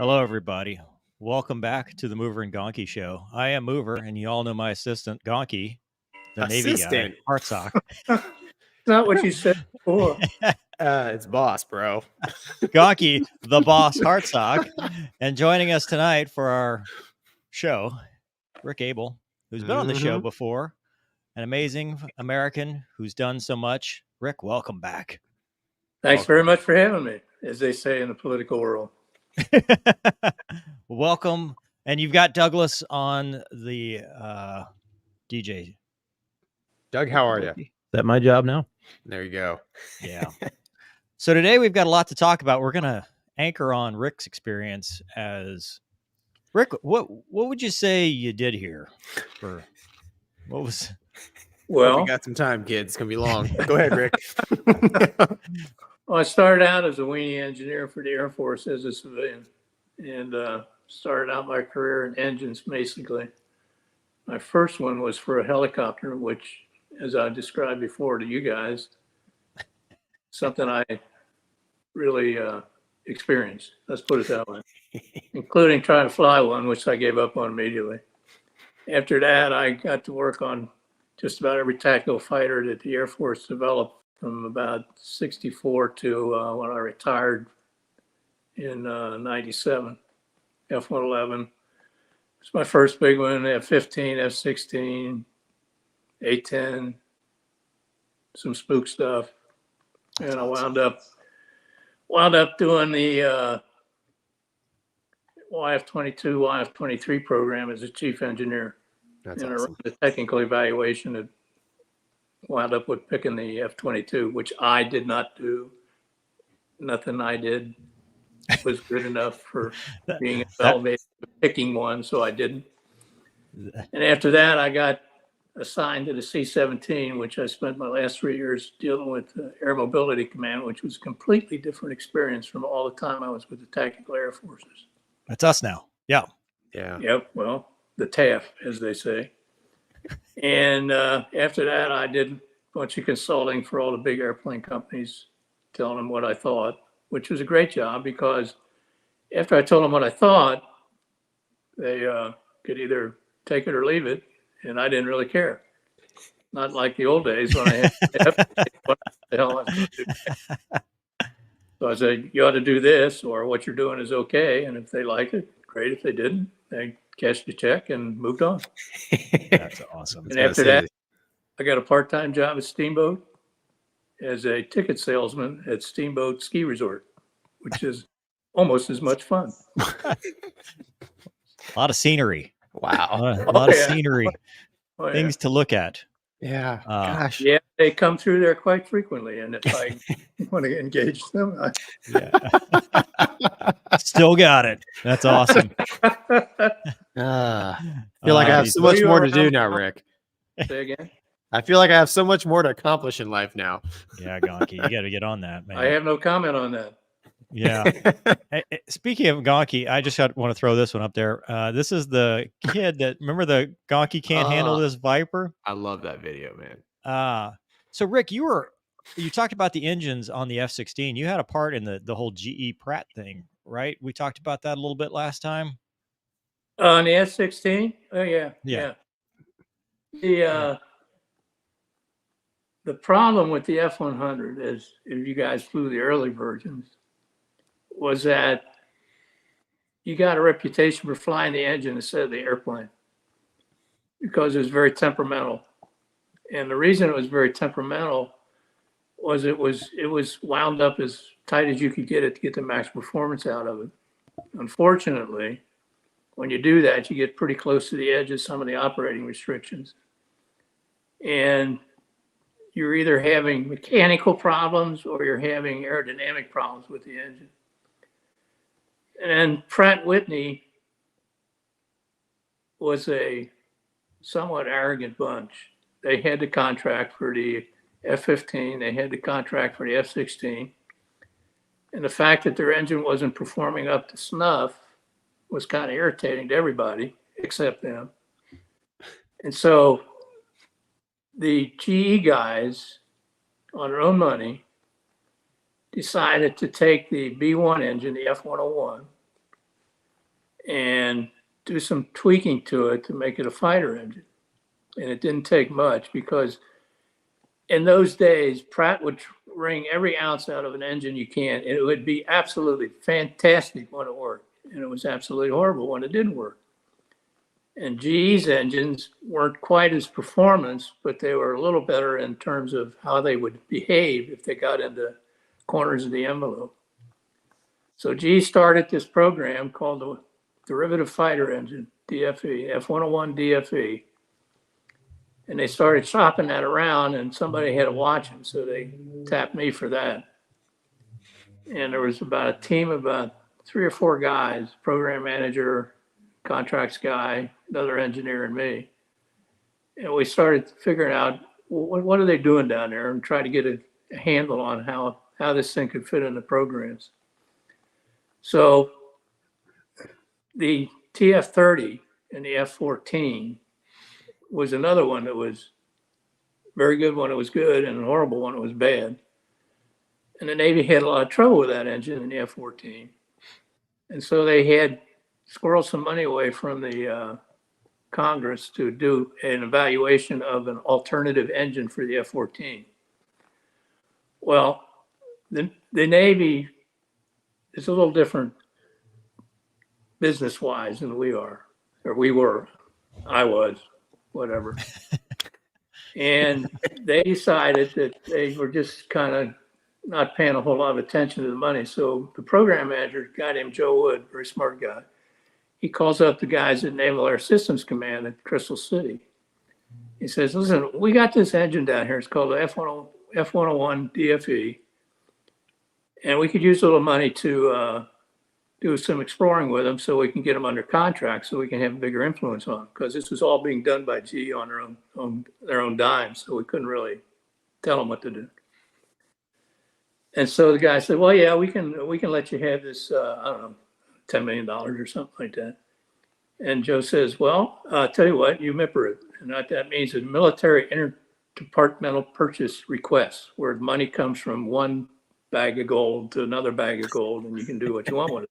Hello, everybody. Welcome back to the Mover and Gonky show. I am Mover, and you all know my assistant, Gonky, the Navy guy, Heartsock. It's not what you said before. It's boss, bro. Gonky, the boss, Heartsock. And joining us tonight for our show, Rick Abell, who's been on the show before, an amazing American who's done so much. Rick, welcome back. Thanks very much for having me, as they say in the political world. Welcome. And you've got Douglas on the DJ. Doug, how are you? Is that my job now? There you go. Yeah. So today we've got a lot to talk about. We're going to anchor on Rick's experience as Rick. What would you say you did here? For what was? Well, we got some time, kids. It's gonna be long. Go ahead, Rick. Well, I started out as a weenie engineer for the Air Force as a civilian, and started out my career in engines, basically. My first one was for a helicopter, which, as I described before to you guys, something I really experienced. Let's put it that way, including trying to fly one, which I gave up on immediately. After that, I got to work on just about every tactical fighter that the Air Force developed from about 64 to when I retired in 97. F-111. It's my first big one, F-15, F-16, A-10, some spook stuff. And I wound up doing the YF-22, YF-23 program as a chief engineer. That's and awesome. The technical evaluation had wound up with picking the F-22, which I did not do. Nothing I did was good enough for being elevated to picking one, so I didn't. And after that, I got assigned to the C-17, which I spent my last 3 years dealing with Air Mobility Command, which was a completely different experience from all the time I was with the Tactical Air Forces. That's us now. Yeah. Yeah. Yep. Well, the TAF, as they say. And after that, I did a bunch of consulting for all the big airplane companies, telling them what I thought, which was a great job because after I told them what I thought, they could either take it or leave it, and I didn't really care. Not like the old days when I had what the hell I'm going to do. So I said, you ought to do this, or what you're doing is okay, and if they liked it, great. If they didn't, they cashed the check and moved on. That's awesome. And after that, I got a part-time job at Steamboat as a ticket salesman at Steamboat Ski Resort, which is almost as much fun. A lot of scenery. Wow. A lot of scenery. Oh, yeah. Things to look at. Yeah. Gosh. Yeah, they come through there quite frequently, and if I want to engage them, Still got it. That's awesome. I feel like I have so much more to do now, Rick. Say again? I feel like I have so much more to accomplish in life now. Yeah, Gonky, you got to get on that, man. I have no comment on that. Yeah. Hey, speaking of Gonky, I just want to throw this one up there. This is the kid that, remember the Gonky can't handle this Viper? I love that video, man. So Rick, you talked about the engines on the F-16. You had a part in the whole GE Pratt thing, right? We talked about that a little bit last time. On the F-16? Oh, yeah. Yeah. The problem with the F-100 is, if you guys flew the early versions, was that you got a reputation for flying the engine instead of the airplane because it was very temperamental. And the reason it was very temperamental was it was wound up as tight as you could get it to get the max performance out of it. Unfortunately, when you do that, you get pretty close to the edge of some of the operating restrictions. And you're either having mechanical problems or you're having aerodynamic problems with the engine. And Pratt & Whitney was a somewhat arrogant bunch. They had the contract for the F-15, they had the contract for the F-16. And the fact that their engine wasn't performing up to snuff was kind of irritating to everybody except them. And so the GE guys, on their own money, decided to take the B1 engine, the F-101, and do some tweaking to it to make it a fighter engine. And it didn't take much, because in those days, Pratt would wring every ounce out of an engine you can, and it would be absolutely fantastic when it worked, and it was absolutely horrible when it didn't work. And GE's engines weren't quite as performance, but they were a little better in terms of how they would behave if they got into corners of the envelope. So GE started this program called the Derivative Fighter Engine, DFE, F101 DFE. And they started shopping that around, and somebody had to watch them, so they tapped me for that. And there was about a team of about 3 or 4 guys, program manager, contracts guy, another engineer, and me. And we started figuring out, what are they doing down there, and try to get a handle on how this thing could fit in the programs. So the TF30 and the F14 was another one that was very good when it was good and horrible when it was bad. And the Navy had a lot of trouble with that engine in the F14. And so they had squirreled some money away from the Congress to do an evaluation of an alternative engine for the F14. Well, the Navy is a little different business-wise than we are, or we were. I was. Whatever. And they decided that they were just kind of not paying a whole lot of attention to the money. So the program manager, a guy named Joe Wood, very smart guy, he calls up the guys at Naval Air Systems Command at Crystal City. He says, listen, we got this engine down here. It's called the F101 DFE. And we could use a little money to do some exploring with them so we can get them under contract, so we can have a bigger influence on them, because this was all being done by GE on their own dime, so we couldn't really tell them what to do. And so the guy said, well, yeah, we can let you have this, I don't know, $10 million or something like that. And Joe says, well, tell you what, you MIPR it. And what that means is military interdepartmental purchase requests, where money comes from one bag of gold to another bag of gold, and you can do what you want with it.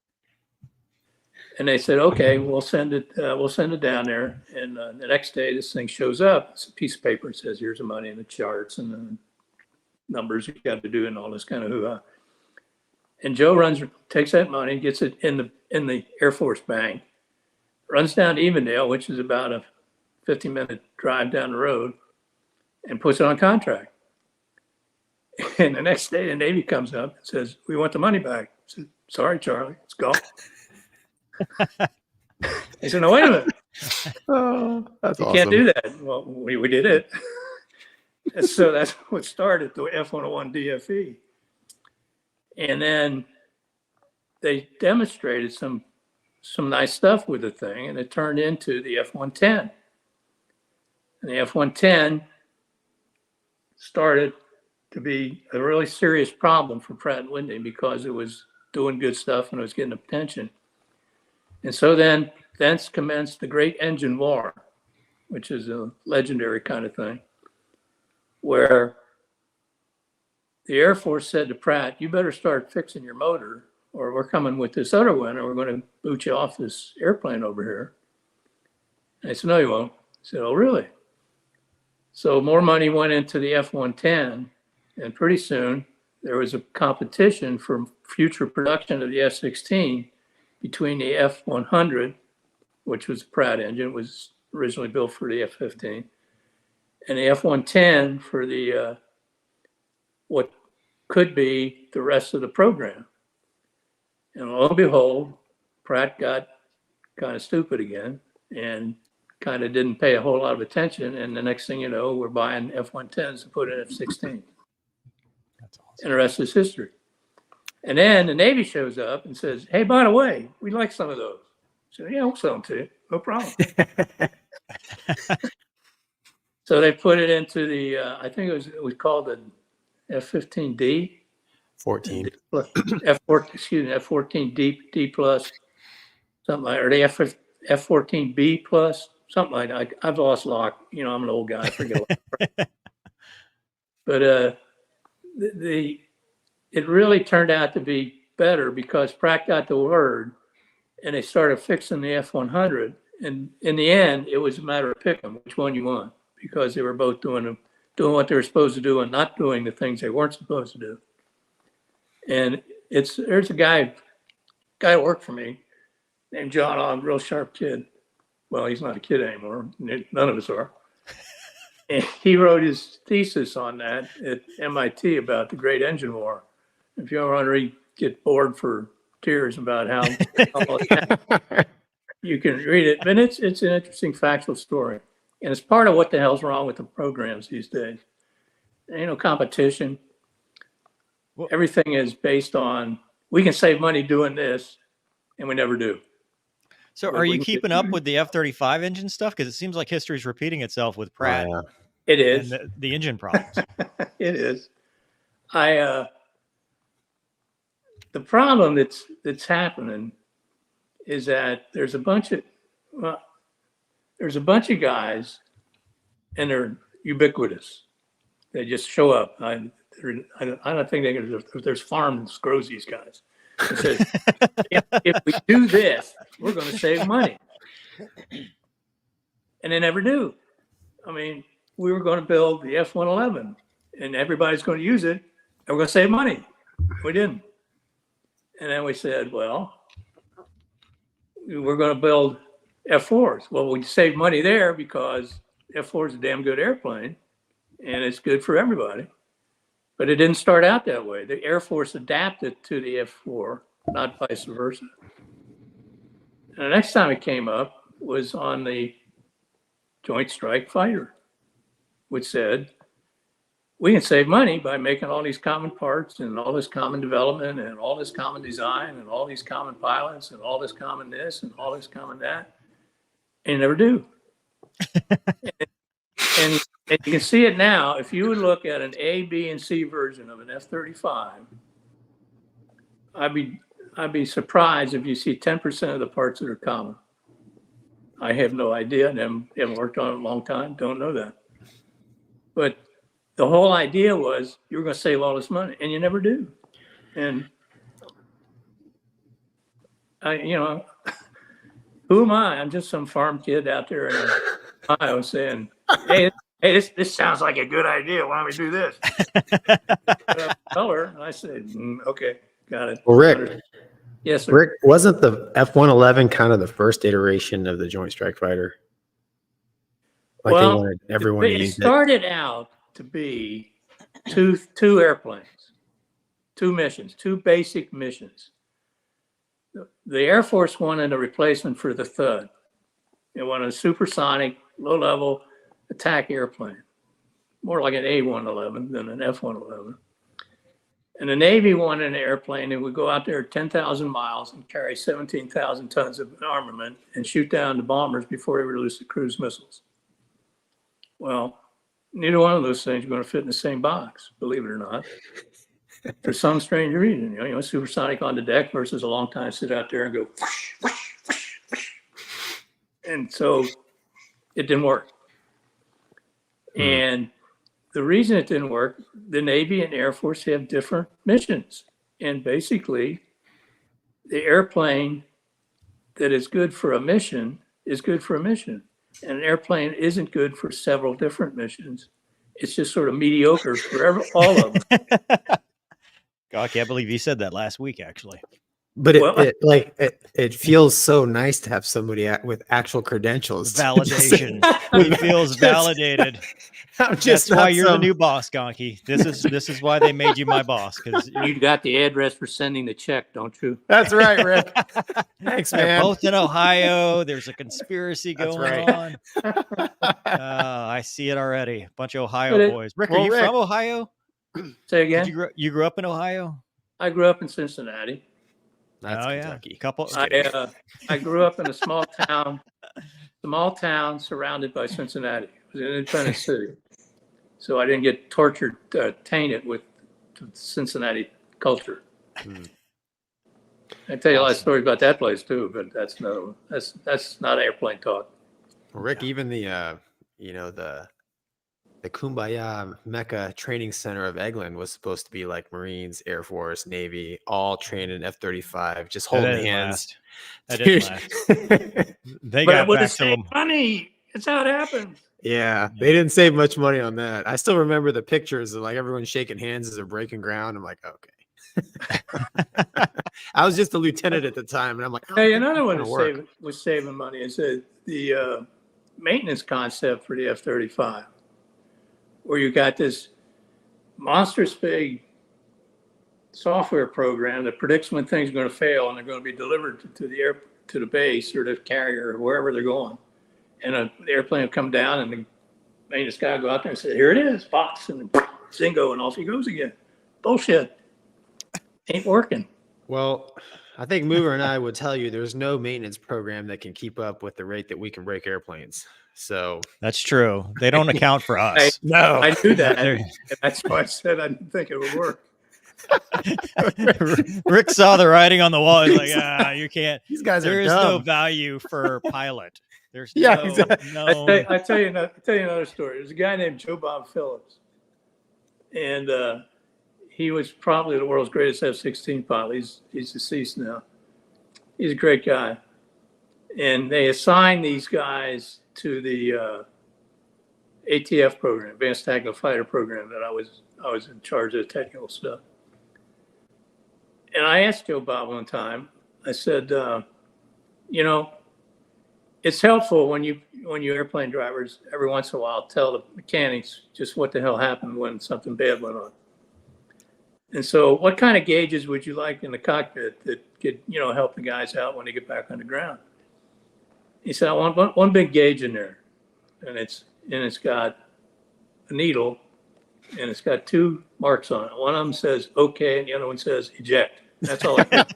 And they said, okay, we'll send it down there. And the next day, this thing shows up. It's a piece of paper. It says, here's the money and the charts and the numbers you got to do and all this kind of hoo-ha. And Joe takes that money, gets it in the Air Force Bank, runs down to Evendale, which is about a 50-minute drive down the road, and puts it on contract. And the next day, the Navy comes up and says, we want the money back. I said, sorry, Charlie, it's gone. He said, no, wait a minute. Oh, that's you awesome. Can't do that. Well, we did it. And so that's what started the F101 DFE. And then they demonstrated some nice stuff with the thing, and it turned into the F110. And the F110 started to be a really serious problem for Pratt & Whitney, because it was doing good stuff and it was getting attention. And so thence commenced the Great Engine War, which is a legendary kind of thing, where the Air Force said to Pratt, you better start fixing your motor, or we're coming with this other one, and we're going to boot you off this airplane over here. And I said, no, you won't. I said, oh, really? So more money went into the F-110, and pretty soon there was a competition for future production of the F-16 between the F-100, which was a Pratt engine, was originally built for the F-15, and the F-110 for the what could be the rest of the program. And lo and behold, Pratt got kind of stupid again and kind of didn't pay a whole lot of attention. And the next thing you know, we're buying F-110s to put in F-16. That's awesome. And the rest is history. And then the Navy shows up and says, hey, by the way, we'd like some of those. So yeah, we'll sell them to you. No problem. So they put it into the, I think it was called the F-15D. 14. F-14 D plus, something like, or the F-14B plus, something like that. I've lost lock. You know, I'm an old guy. I forget a lot. But it really turned out to be better, because Pratt got the word, and they started fixing the F100. And in the end, it was a matter of picking which one you want, because they were both doing what they were supposed to do and not doing the things they weren't supposed to do. And there's a guy that worked for me named John Ogg, real sharp kid. Well, he's not a kid anymore. None of us are. And he wrote his thesis on that at MIT about the Great Engine War. If you ever want to get bored for tears about how you can read it. But it's an interesting factual story. And it's part of what the hell's wrong with the programs these days. There ain't no competition. Well, everything is based on, we can save money doing this, and we never do. So are you keeping up with the F35 engine stuff? Because it seems like history is repeating itself with Pratt. It is. And the engine problems. It is. The problem that's happening is that there's a bunch of guys, and they're ubiquitous. They just show up. I don't think there's farm that grows these guys. It says, if we do this, we're going to save money. And they never do. I mean, we were going to build the F-111, and everybody's going to use it, and we're going to save money. We didn't. And then we said, well, we're going to build F-4s. Well, we saved money there because F-4 is a damn good airplane, and it's good for everybody. But it didn't start out that way. The Air Force adapted to the F-4, not vice versa. And the next time it came up was on the Joint Strike Fighter, which said, we can save money by making all these common parts and all this common development and all this common design and all these common pilots and all this common this and all this common that. And you never do. and you can see it now. If you would look at an A, B, and C version of an F-35, I'd be surprised if you see 10% of the parts that are common. I have no idea. Haven't worked on it in a long time. Don't know that. But the whole idea was you were going to save all this money, and you never do. And who am I? I'm just some farm kid out there in Ohio saying, hey, this sounds like a good idea. Why don't we do this? Color. And I said, okay, got it. Well, Rick. Yes, sir. Rick, wasn't the F-111 kind of the first iteration of the Joint Strike Fighter? Like they wanted everyone to use it. It started out to be two airplanes, two missions, two basic missions. The Air Force wanted a replacement for the Thud. It wanted a supersonic, low-level attack airplane, more like an A-111 than an F-111. And the Navy wanted an airplane that would go out there 10,000 miles and carry 17,000 tons of armament and shoot down the bombers before they released the cruise missiles. Well, neither one of those things are going to fit in the same box, believe it or not. For some strange reason, you know, supersonic on the deck versus a long time sit out there and go whoosh, whoosh, whoosh, whoosh. And so it didn't work. And the reason it didn't work, the Navy and Air Force have different missions. And basically, the airplane that is good for a mission is good for a mission. And an airplane isn't good for several different missions. It's just sort of mediocre for all of them. God, I can't believe you said that last week, actually. But it feels so nice to have somebody with actual credentials. Validation. He feels validated. That's why you're the new boss, Gonky. This is why they made you my boss, because you got the address for sending the check, don't you? That's right, Rick. Thanks, man. They're both in Ohio. There's a conspiracy going on. I see it already. Bunch of Ohio boys. Rick, are you from Ohio? Say again. You grew up in Ohio? I grew up in Cincinnati. That's Kentucky. I grew up in a small town surrounded by Cincinnati. It was an independent city. So I didn't get tortured, tainted with Cincinnati culture. I tell you a lot of stories about that place too, but that's not airplane talk. Rick, even the the Kumbaya Mecca Training Center of Eglin was supposed to be like Marines, Air Force, Navy, all trained in F-35, just That holding didn't hands. last. That didn't last. They But got it would back have to saved them. money. That's how it happens. Yeah, they didn't save much money on that. I still remember the pictures of like everyone shaking hands as they're breaking ground. I'm like, okay. I was just a lieutenant at the time, and I'm like, Hey, another one gonna that work. was saving money is the maintenance concept for the F-35, where you got this monstrous big software program that predicts when things are going to fail and they're going to be delivered to the base or the carrier or wherever they're going. And the airplane will come down and the maintenance guy will go out there and say, here it is, box, and zingo, and off he goes again. Bullshit. Ain't working. Well, I think Mover and I would tell you there's no maintenance program that can keep up with the rate that we can break airplanes. So That's true. They don't account for us. no, I knew that. They're- And that's why I said I didn't think it would work. Rick saw the writing on the wall. He's like, you can't. these guys There are is no dumb. value for pilot. There's Yeah, no, exactly. no. I tell you another story. There's a guy named Joe Bob Phillips, and he was probably the world's greatest F-16 pilot. He's deceased now. He's a great guy, and they assigned these guys to the ATF program, Advanced Tactical Fighter program, that I was in charge of the technical stuff. And I asked Joe Bob one time. I said, you know, it's helpful when you airplane drivers every once in a while tell the mechanics just what the hell happened when something bad went on. And so what kind of gauges would you like in the cockpit that could, help the guys out when they get back on the ground? He said, I want one big gauge in there. And it's got a needle and it's got two marks on it. One of them says okay and the other one says eject. That's all I care.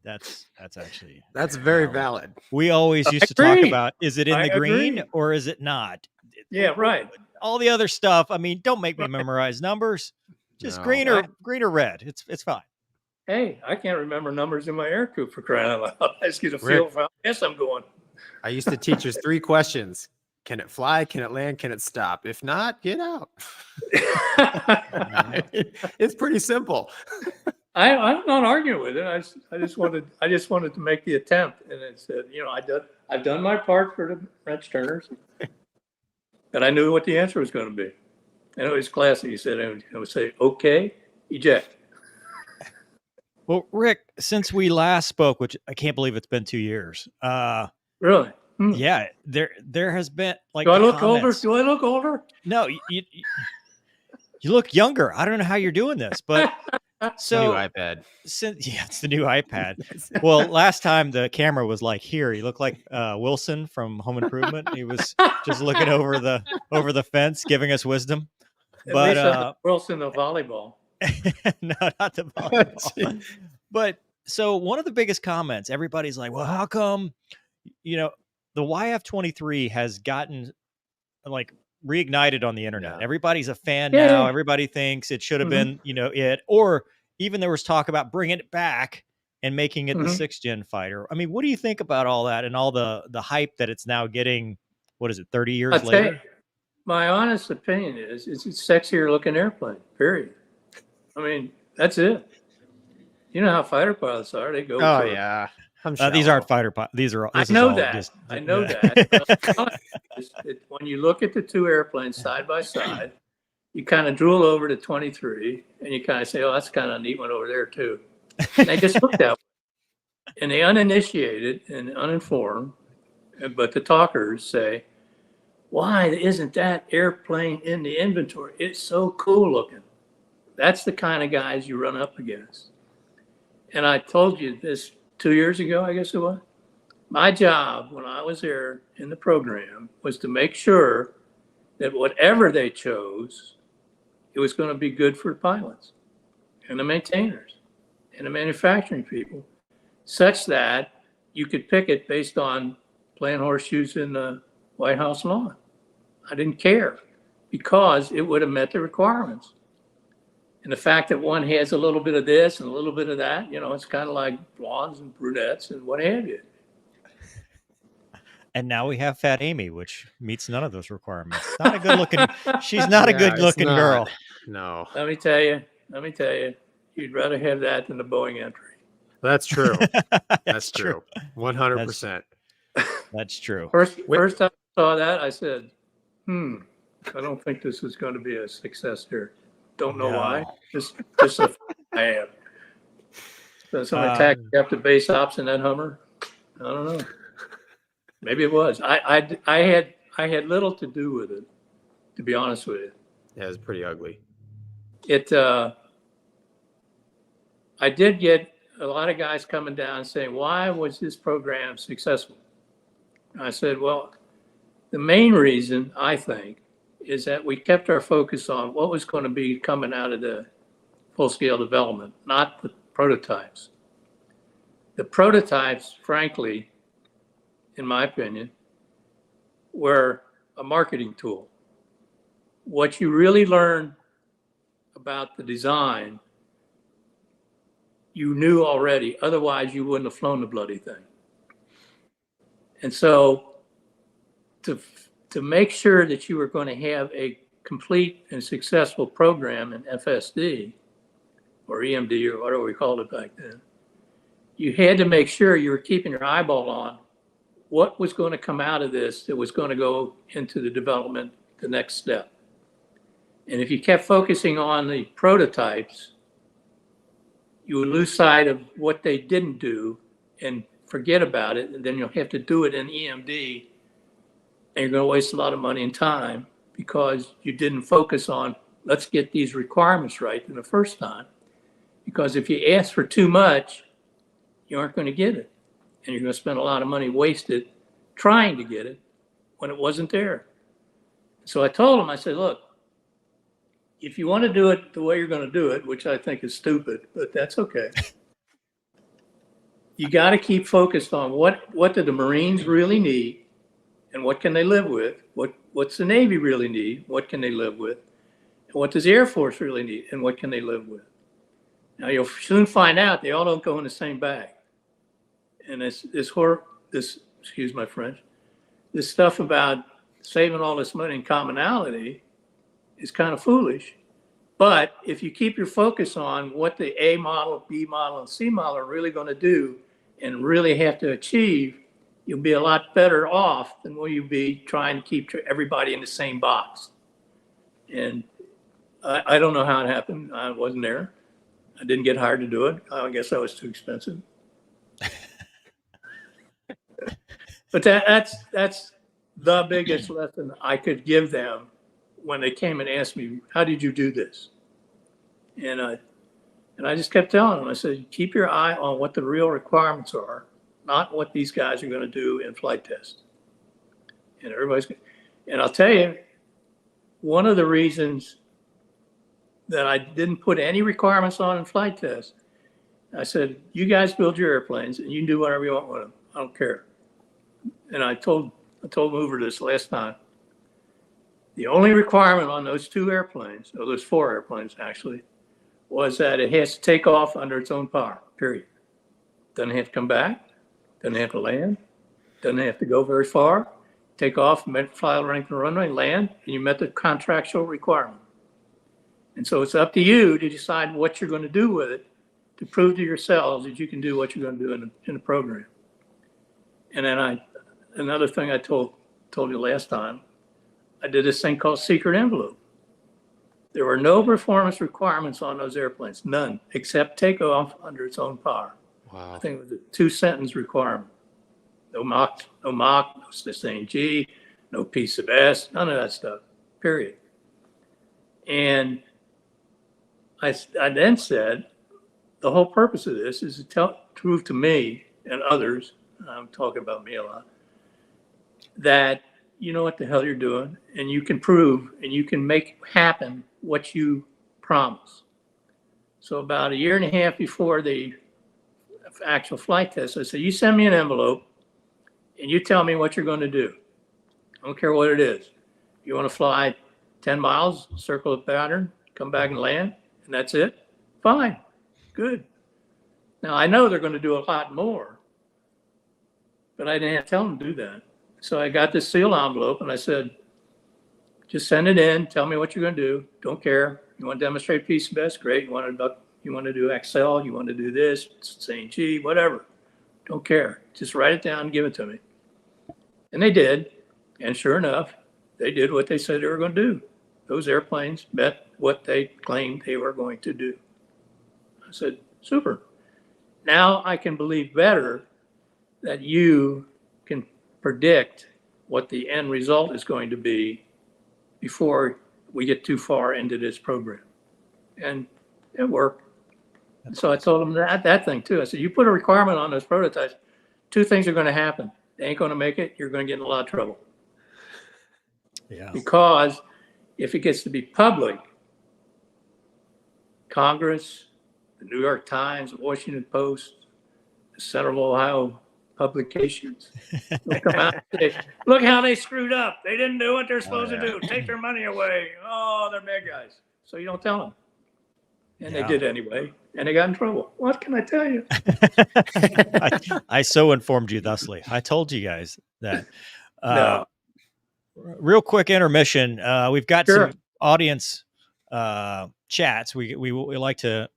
That's actually That's very valid. We always used to agree. talk about, is it in I the green agree. or is it not? Yeah, right. All the other stuff. I mean, don't make me memorize numbers. Just No. green or red. It's fine. Hey, I can't remember numbers in my air crew for crying out loud. I just get a Rick. feel for how fast I'm going. I used to teach us 3 questions. Can it fly? Can it land? Can it stop? If not, get out. It's pretty simple. I'm not arguing with it. I just wanted to make the attempt, and it said, I've done my part for the wrench turners, but I knew what the answer was going to be, and it was classy. He said, "I would say okay, eject." Well, Rick, since we last spoke, which I can't believe it's been 2 years. Really? Yeah, there has been like. Do I look comments. older? Do I look older? No, you look younger. I don't know how you're doing this, but so New iPad. it's the new iPad. Well, last time the camera was like here. He looked like Wilson from Home Improvement. He was just looking over the fence, giving us wisdom. But At least Wilson of volleyball. no, not the volleyball. But so one of the biggest comments, everybody's like, well, how come, the YF-23 has gotten like reignited on the internet. Yeah. Everybody's a fan Yeah. now. Everybody thinks it should have been, it, or even there was talk about bringing it back and making it the 6th gen fighter. I mean, what do you think about all that and all the hype that it's now getting? What is it, 30 years later? My honest opinion is it's a sexier looking airplane, period. I mean, that's it. You know how fighter pilots are. They go. Oh, yeah. These aren't fighter pilots. These are. I know that. I know that. When you look at the two airplanes side by side, you kind of drool over to 23 and you kind of say, oh, that's kind of a neat one over there, too. And they just look that way. And the uninitiated and uninformed, but the talkers say, why isn't that airplane in the inventory? It's so cool looking. That's the kind of guys you run up against. And I told you this 2 years ago, I guess it was. My job when I was there in the program was to make sure that whatever they chose, it was going to be good for the pilots and the maintainers and the manufacturing people, such that you could pick it based on playing horseshoes in the White House lawn. I didn't care because it would have met the requirements. And the fact that one has a little bit of this and a little bit of that, it's kind of like blondes and brunettes and what have you. And now we have Fat Amy, which meets none of those requirements. Not a good looking. She's not a Yeah, good it's looking not. girl. No, Let me tell you, you'd rather have that than the Boeing entry. that's true. That's That's true. 100%. That's true. First time I saw that, I said, I don't think this is going to be a success here. Don't know why. Just a I am. So some attack up the base ops in that Hummer. I don't know. Maybe it was. I had little to do with it, to be honest with you. Yeah, it's pretty ugly. I did get a lot of guys coming down saying, why was this program successful? And I said, well, the main reason, I think, is that we kept our focus on what was going to be coming out of the full-scale development, not the prototypes. The prototypes, frankly, in my opinion, were a marketing tool. What you really learn about the design, you knew already. Otherwise, you wouldn't have flown the bloody thing. And so to make sure that you were going to have a complete and successful program in FSD or EMD or whatever we called it back then, you had to make sure you were keeping your eyeball on what was going to come out of this that was going to go into the development, the next step. And if you kept focusing on the prototypes, you would lose sight of what they didn't do and forget about it. And then you'll have to do it in EMD, and you're going to waste a lot of money and time because you didn't focus on, let's get these requirements right in the first time. Because if you ask for too much, you aren't going to get it. And you're going to spend a lot of money wasted trying to get it when it wasn't there. So I told him, I said, look, if you want to do it the way you're going to do it, which I think is stupid, but that's okay. You got to keep focused on what do the Marines really need and what can they live with? What's the Navy really need? What can they live with? And what does the Air Force really need? And what can they live with? Now you'll soon find out they all don't go in the same bag. And this excuse my French, this stuff about saving all this money in commonality is kind of foolish. But if you keep your focus on what the A model, B model, and C model are really going to do and really have to achieve, you'll be a lot better off than will you be trying to keep everybody in the same box. And I don't know how it happened. I wasn't there. I didn't get hired to do it. I guess I was too expensive. But that's the biggest lesson I could give them when they came and asked me, how did you do this? And I just kept telling them, I said, keep your eye on what the real requirements are, not what these guys are going to do in flight test. And I'll tell you, one of the reasons that I didn't put any requirements on in flight test, I said, you guys build your airplanes and you can do whatever you want with them. I don't care. And I told Mover this last time. The only requirement on those two airplanes, or those four airplanes actually, was that it has to take off under its own power, period. Doesn't have to come back, doesn't have to land, doesn't have to go very far, take off, fly around the runway, land, and you met the contractual requirement. And so it's up to you to decide what you're going to do with it to prove to yourselves that you can do what you're going to do in the program. And then another thing I told you last time, I did this thing called secret envelope. There were no performance requirements on those airplanes, none, except take off under its own power. Wow. I think it was a 2-sentence requirement. No Mach, no sustained G, no P sub S, none of that stuff, period. And I then said, the whole purpose of this is to prove to me and others, and I'm talking about me a lot, that you know what the hell you're doing, and you can prove and you can make happen what you promise. So about a year and a half before the actual flight test, I said, you send me an envelope and you tell me what you're going to do. I don't care what it is. You want to fly 10 miles, circle the pattern, come back and land, and that's it? Fine, good. Now I know they're going to do a lot more, but I didn't have to tell them to do that. So I got this seal envelope and I said, just send it in. Tell me what you're going to do. Don't care. You want to demonstrate PCBS? Great. You want to do Excel? You want to do this? St. G, whatever. Don't care. Just write it down and give it to me. And they did. And sure enough, they did what they said they were going to do. Those airplanes met what they claimed they were going to do. I said, super. Now I can believe better that you can predict what the end result is going to be before we get too far into this program. And it worked. And so I told them that thing too. I said, you put a requirement on those prototypes, two things are going to happen. They ain't going to make it. You're going to get in a lot of trouble. Yeah. Because if it gets to be public, Congress, the New York Times, the Washington Post, the Central Ohio publications will come out and say, look how they screwed up. They didn't do what they're supposed to do. Take their money away. Oh, they're bad guys. So you don't tell them. And they did anyway. And they got in trouble. What can I tell you? I so informed you thusly. I told you guys that. No. Real quick intermission. We've got Sure. some audience chats. We like to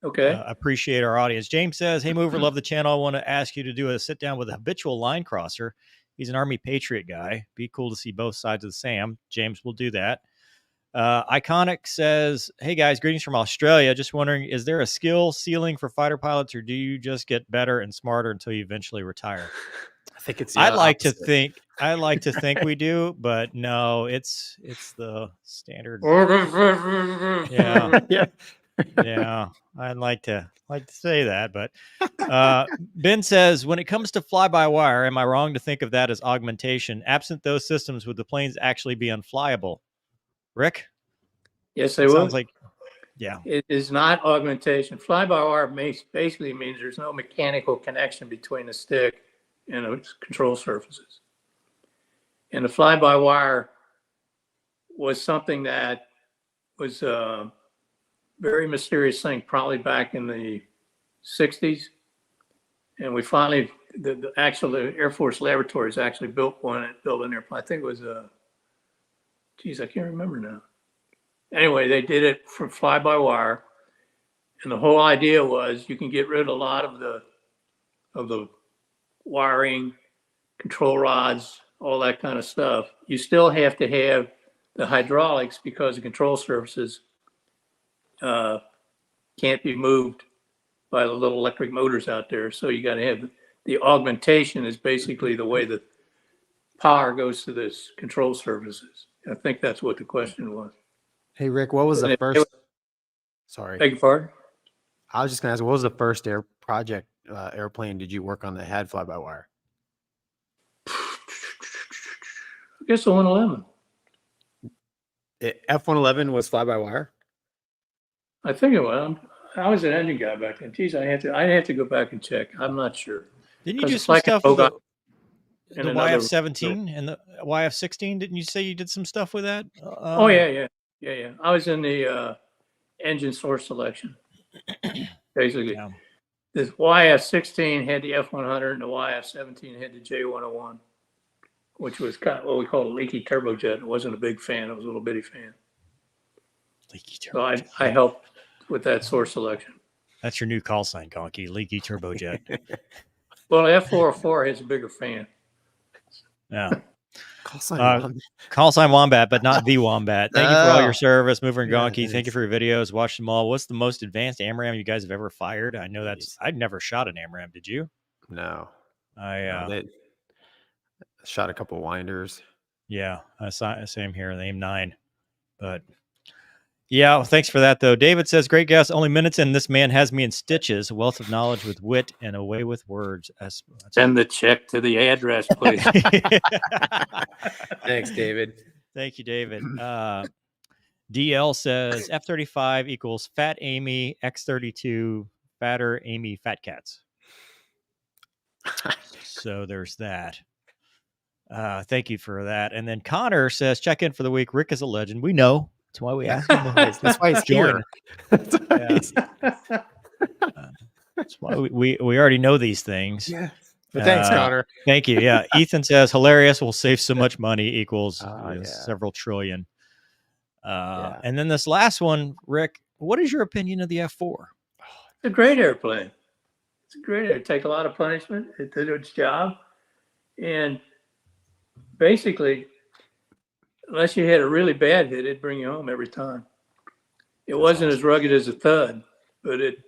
appreciate our audience. James says, hey, Mover, love the channel. I want to ask you to do a sit down with a habitual line crosser. He's an Army Patriot guy. Be cool to see both sides of the SAM. James will do that. Iconic says, hey guys, greetings from Australia. Just wondering, is there a skill ceiling for fighter pilots, or do you just get better and smarter until you eventually retire? I think it's. I like to think we do, but no, it's the standard. Yeah. Yeah, I'd like to say that, but Ben says, when it comes to fly-by-wire, am I wrong to think of that as augmentation? Absent those systems, would the planes actually be unflyable? Rick? Yes, they would. Sounds like, yeah. It is not augmentation. Fly-by-wire basically means there's no mechanical connection between the stick and the control surfaces. And the fly-by-wire was something that was a very mysterious thing, probably back in the 60s. And we finally, the Air Force Laboratories actually built an airplane. I think it was I can't remember now. Anyway, they did it for fly-by-wire, and the whole idea was you can get rid of a lot of the wiring, control rods, all that kind of stuff. You still have to have the hydraulics because the control surfaces can't be moved by the little electric motors out there. So you got to have the augmentation is basically the way the power goes to this control surfaces. I think that's what the question was. Hey, Rick, what was the first? Sorry. Beg your pardon? I was just going to ask, what was the first airplane did you work on that had fly-by-wire? I guess the 111. F-111 was fly-by-wire? I think it was. I was an engine guy back then. Geez, I have to go back and check. I'm not sure. Didn't you do some stuff with the YF-17 and the YF-16? Didn't you say you did some stuff with that? Oh, yeah. I was in the engine source selection. Basically, the YF-16 had the F-100 and the YF-17 had the J-101, which was kind of what we call a leaky turbojet. It wasn't a big fan. It was a little bitty fan. Leaky turbojet. So I helped with that source selection. That's your new call sign, Gonky. Leaky turbojet. Well, F404 has a bigger fan. Yeah. Call sign Wombat, but not the Wombat. Thank you for all your service, Mover and Gonky. Thank you for your videos. Watch them all. What's the most advanced AMRAAM you guys have ever fired? I know I'd never shot an AMRAAM. Did you? No. I shot a couple winders. Yeah, same here. The AIM-9. But yeah, well, thanks for that, though. David says, great guess. Only minutes in. This man has me in stitches. A wealth of knowledge with wit and a way with words. Send the check to the address, please. Thanks, David. Thank you, David. DL says, F35 equals fat Amy, X32, fatter Amy, fat cats. So there's that. Thank you for that. And then Connor says, check in for the week. Rick is a legend. We know. That's why we asked him. That's why he's here. That's why we already know these things. Yeah. But thanks, Connor. Thank you. Yeah. Ethan says hilarious. We'll save so much money equals Yeah. several trillion. Yeah. And then this last one, Rick, what is your opinion of the F4? It's a great airplane. It's a great airplane. It takes a lot of punishment. It did its job. And basically, unless you had a really bad hit, it'd bring you home every time. It wasn't as rugged as a Thud, but it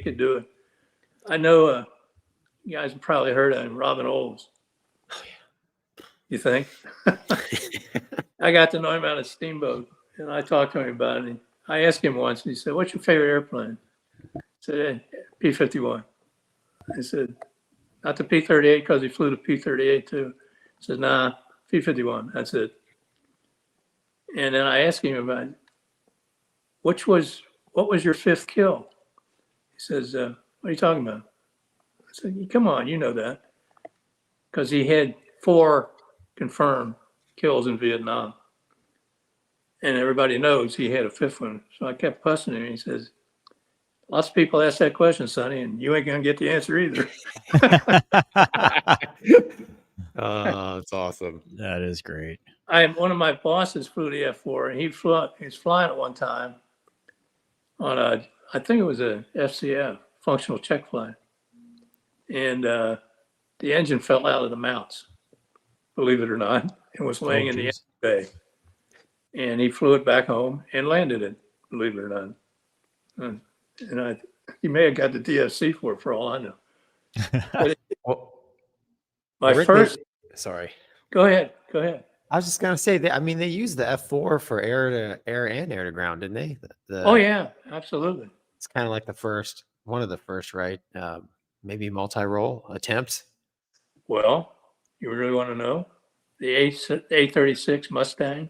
could do it. I know you guys have probably heard of him, Robin Olds. Oh, yeah. You think? I got to know him out of Steamboat, and I talked to him about it. I asked him once, and he said, "What's your favorite airplane?" I said, P-51. I said, "Not the P-38," because he flew the P-38 too. He said, "Nah, P-51, that's it." And then I asked him about what was your fifth kill? He says, "What are you talking about?" I said, "Come on, you know that." Because he had 4 confirmed kills in Vietnam. And everybody knows he had a 5th one. So I kept fussing him. He says, "Lots of people ask that question, Sonny, and you ain't going to get the answer either." Oh, that's awesome. That is great. One of my bosses flew the F4, and he was flying at one time on I think it was a FCF, functional check flight. And the engine fell out of the mounts, believe it or not, and was laying in the engine bay. And he flew it back home and landed it, believe it or not. And he may have got the DFC for all I know. Sorry. Go ahead. I was just gonna say that. I mean, they used the F4 for air to air and air to ground, didn't they? Oh yeah, absolutely. It's kind of like one of the first, right? Maybe multi-role attempts. Well, you really want to know? The A36 Mustang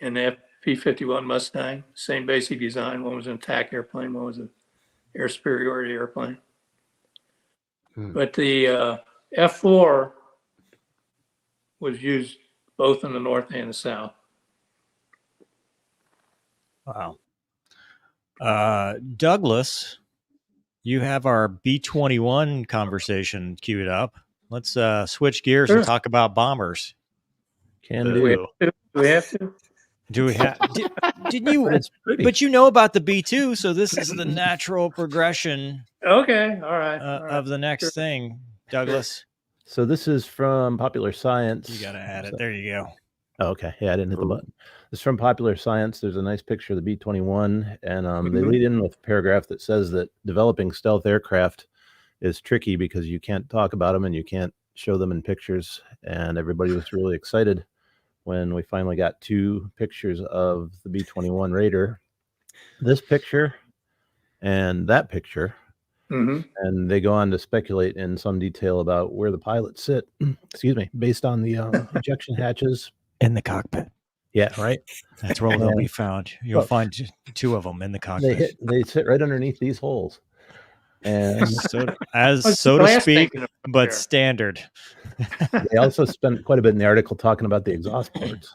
and the P-51 Mustang, same basic design. One was an attack airplane, one was an air superiority airplane. But the F4 was used both in the North and the South. Wow. Douglas, you have our B21 conversation queued up. Let's switch gears and talk about bombers. Can do. Do we have to? Do we have? Didn't you? But you know about the B2, so this is the natural progression. Okay, all right. Of the next thing, Douglas. So this is from Popular Science. You got to add it. There you go. Oh, okay. Yeah, I didn't hit the button. This is from Popular Science. There's a nice picture of the B-21, and they lead in with a paragraph that says that developing stealth aircraft is tricky because you can't talk about them and you can't show them in pictures. And everybody was really excited when we finally got 2 pictures of the B-21 Raider. This picture and that picture. And they go on to speculate in some detail about where the pilots sit, excuse me, based on the ejection hatches in the cockpit. Yeah, right. That's where they'll be found. You'll find 2 of them in the cockpit. They sit right underneath these holes. And so to speak, but standard. They also spent quite a bit in the article talking about the exhaust ports.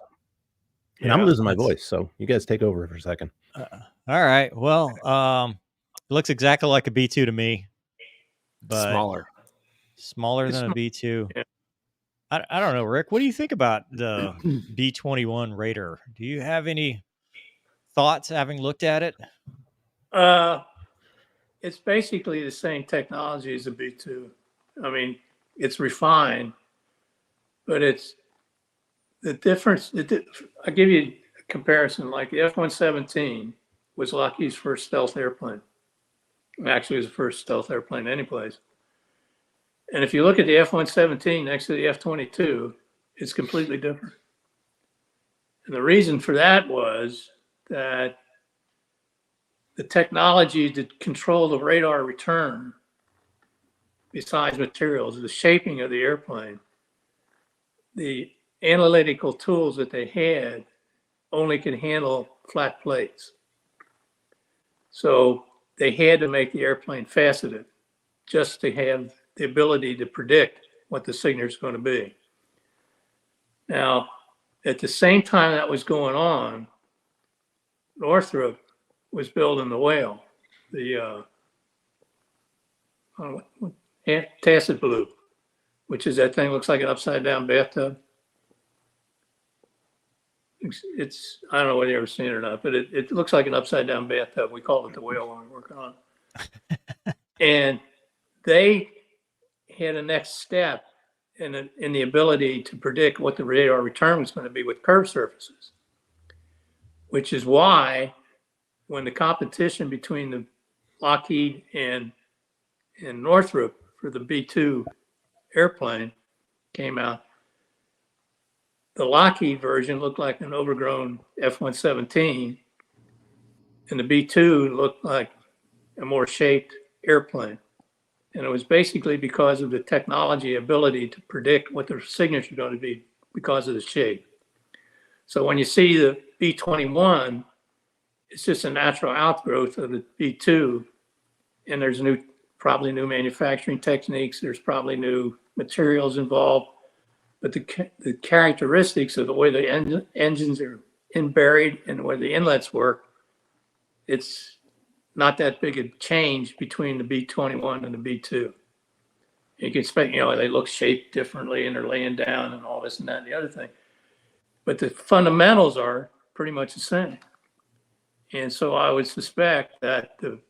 And I'm losing my voice, so you guys take over for a second. All right. Well, it looks exactly like a B2 to me, but smaller than a B2. Yeah. I don't know, Rick. What do you think about the B21 Raider? Do you have any thoughts having looked at it? It's basically the same technology as a B2. I mean, it's refined, but it's the difference. I'll give you a comparison. Like the F-117 was Lockheed's first stealth airplane. Actually, it was the first stealth airplane anyplace. And if you look at the F-117 next to the F-22, it's completely different. And the reason for that was that the technology to control the radar return, besides materials, the shaping of the airplane, the analytical tools that they had only could handle flat plates. So they had to make the airplane faceted just to have the ability to predict what the signature is going to be. Now, at the same time that was going on, Northrop was building the Whale, the tacit blue, which is that thing looks like an upside down bathtub. It's I don't know whether you ever seen it or not, but it looks like an upside down bathtub. We call it the whale when we work on it. And they had a next step in the ability to predict what the radar return was going to be with curved surfaces, which is why when the competition between the Lockheed and Northrop for the B-2 airplane came out, the Lockheed version looked like an overgrown F-117, and the B-2 looked like a more shaped airplane. And it was basically because of the technology ability to predict what the signature is going to be because of the shape. So when you see the B-21, it's just a natural outgrowth of the B-2, and there's probably new manufacturing techniques. There's probably new materials involved. But the characteristics of the way the engines are buried and the way the inlets work, it's not that big a change between the B-21 and the B-2. You can expect, they look shaped differently and they're laying down and all this and that and the other thing. But the fundamentals are pretty much the same. And so I would suspect that the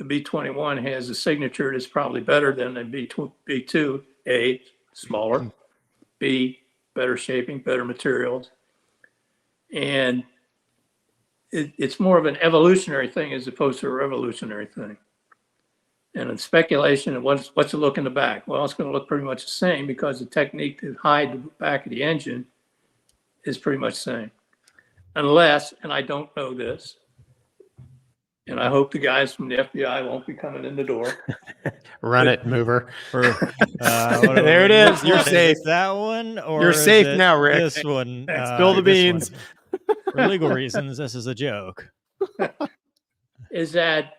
B-21 has a signature that's probably better than the B-2, A, smaller, B, better shaping, better materials. And it's more of an evolutionary thing as opposed to a revolutionary thing. And in speculation of what's it look in the back? Well, it's going to look pretty much the same because the technique to hide the back of the engine is pretty much the same. Unless, and I don't know this, and I hope the guys from the FBI won't be coming in the door. Run it, mover. There it is. You're safe. Is that one, or You're safe now, Rick. This one. Spill the beans. For legal reasons, this is a joke. Is that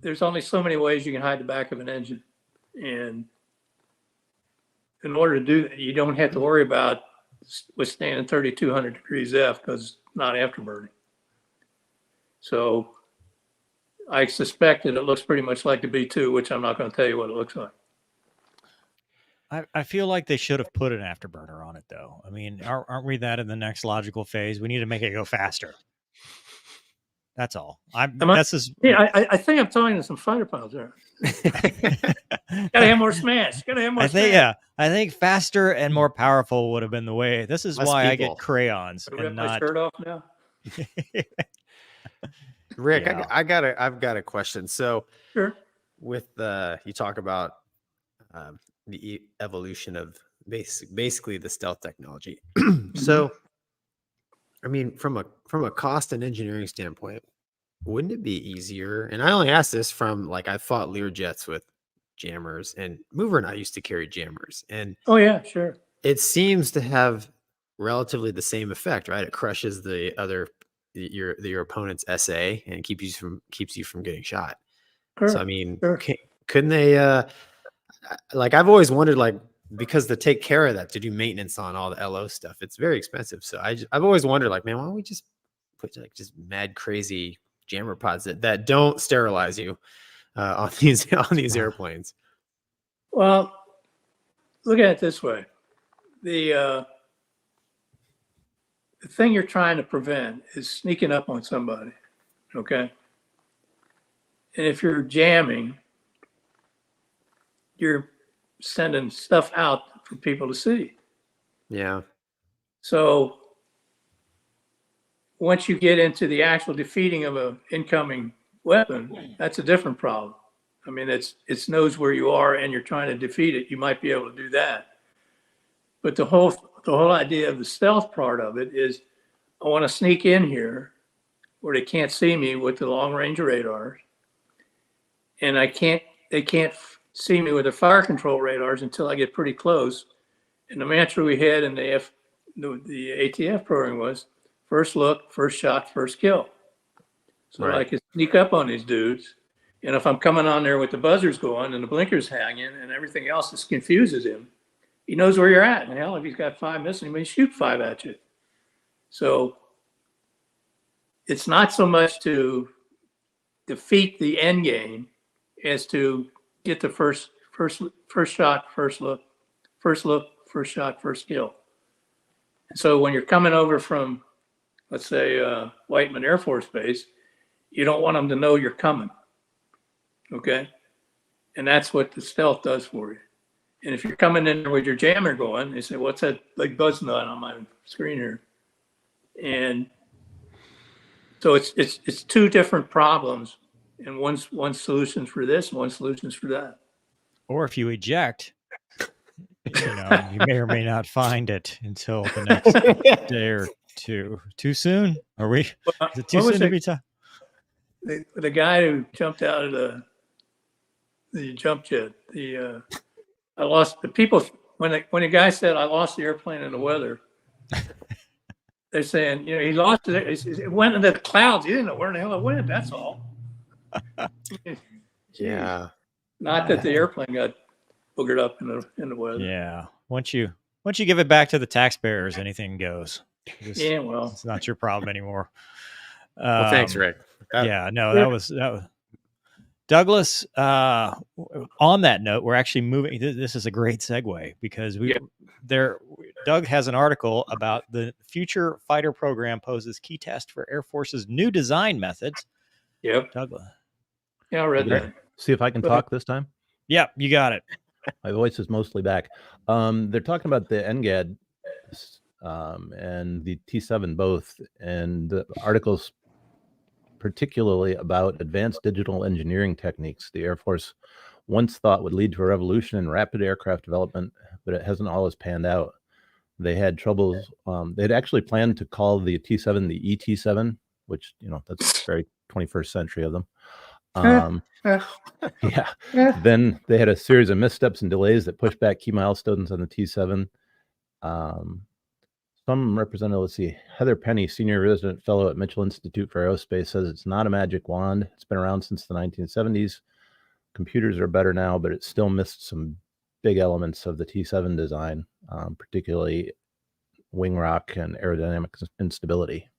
there's only so many ways you can hide the back of an engine, and in order to do that, you don't have to worry about withstanding 3,200 degrees F because it's not afterburning. So I suspect that it looks pretty much like the B-2, which I'm not going to tell you what it looks like. I feel like they should have put an afterburner on it, though. I mean, aren't we that in the next logical phase? We need to make it go faster. That's all. I think I'm talking to some fighter pilots there. Gotta have more smash. Gotta have more smash. I think faster and more powerful would have been the way. This is why I get crayons. I rip my shirt off now. Rick, yeah. I've got a question. So, sure. With you talk about the evolution of basically the stealth technology. So, I mean, from a cost and engineering standpoint, wouldn't it be easier? And I only ask this from I fought Lear jets with jammers, and Mover and I used to carry jammers, and oh yeah, sure. It seems to have relatively the same effect, right? It crushes your opponent's SA and keeps you from getting shot. Sure, so I mean, sure. Couldn't they? I've always wondered, because to take care of that, to do maintenance on all the LO stuff, it's very expensive. So I've always wondered, man, why don't we just put just mad crazy jammer pods that don't sterilize you on these airplanes? Well, look at it this way: the thing you're trying to prevent is sneaking up on somebody, okay? And if you're jamming, you're sending stuff out for people to see. Yeah. So once you get into the actual defeating of an incoming weapon, that's a different problem. I mean, it knows where you are and you're trying to defeat it. You might be able to do that. But the whole idea of the stealth part of it is I want to sneak in here where they can't see me with the long range radars. And they can't see me with their fire control radars until I get pretty close. And the mantra we had in the ATF program was first look, first shot, first kill. So right. I can sneak up on these dudes. And if I'm coming on there with the buzzers going and the blinkers hanging and everything else that confuses him, he knows where you're at. And hell, if he's got 5 missing, he may shoot 5 at you. So it's not so much to defeat the end game as to get the first shot, first look, first shot, first kill. And so when you're coming over from, let's say, Whiteman Air Force Base, you don't want them to know you're coming. Okay? And that's what the stealth does for you. And if you're coming in there with your jammer going, they say, what's that big buzz nut on my screen here? And so it's two different problems. And one solution's for this, one solution's for that. Or if you eject, you may or may not find it until the next day or two. Too soon? Are we? Is it too soon to be tough? The guy who jumped out of the jump jet, I lost the people when the guy said I lost the airplane in the weather. They're saying, he lost it. It went into the clouds. He didn't know where the hell it went. That's all. Yeah. Not that the airplane got boogered up in the weather. Yeah. Once you give it back to the taxpayers, anything goes. Well, it's not your problem anymore. Well, thanks, Rick. That was Douglas. On that note, we're actually moving. This is a great segue because Doug has an article about the future fighter program poses key test for Air Force's new design methods. Yep. Douglas. Yeah, I read that. See if I can talk this time. Yep, you got it. My voice is mostly back. They're talking about the NGAD and the T7 both, and the articles particularly about advanced digital engineering techniques the Air Force once thought would lead to a revolution in rapid aircraft development, but it hasn't always panned out. They had troubles. They'd actually planned to call the T7 the ET7, which, that's very 21st century of them. Yeah. Then they had a series of missteps and delays that pushed back key milestones on the T7. Some representative, let's see, Heather Penny, senior resident fellow at Mitchell Institute for Aerospace, says it's not a magic wand. It's been around since the 1970s. Computers are better now, but it still missed some big elements of the T7 design, particularly wing rock and aerodynamic instability.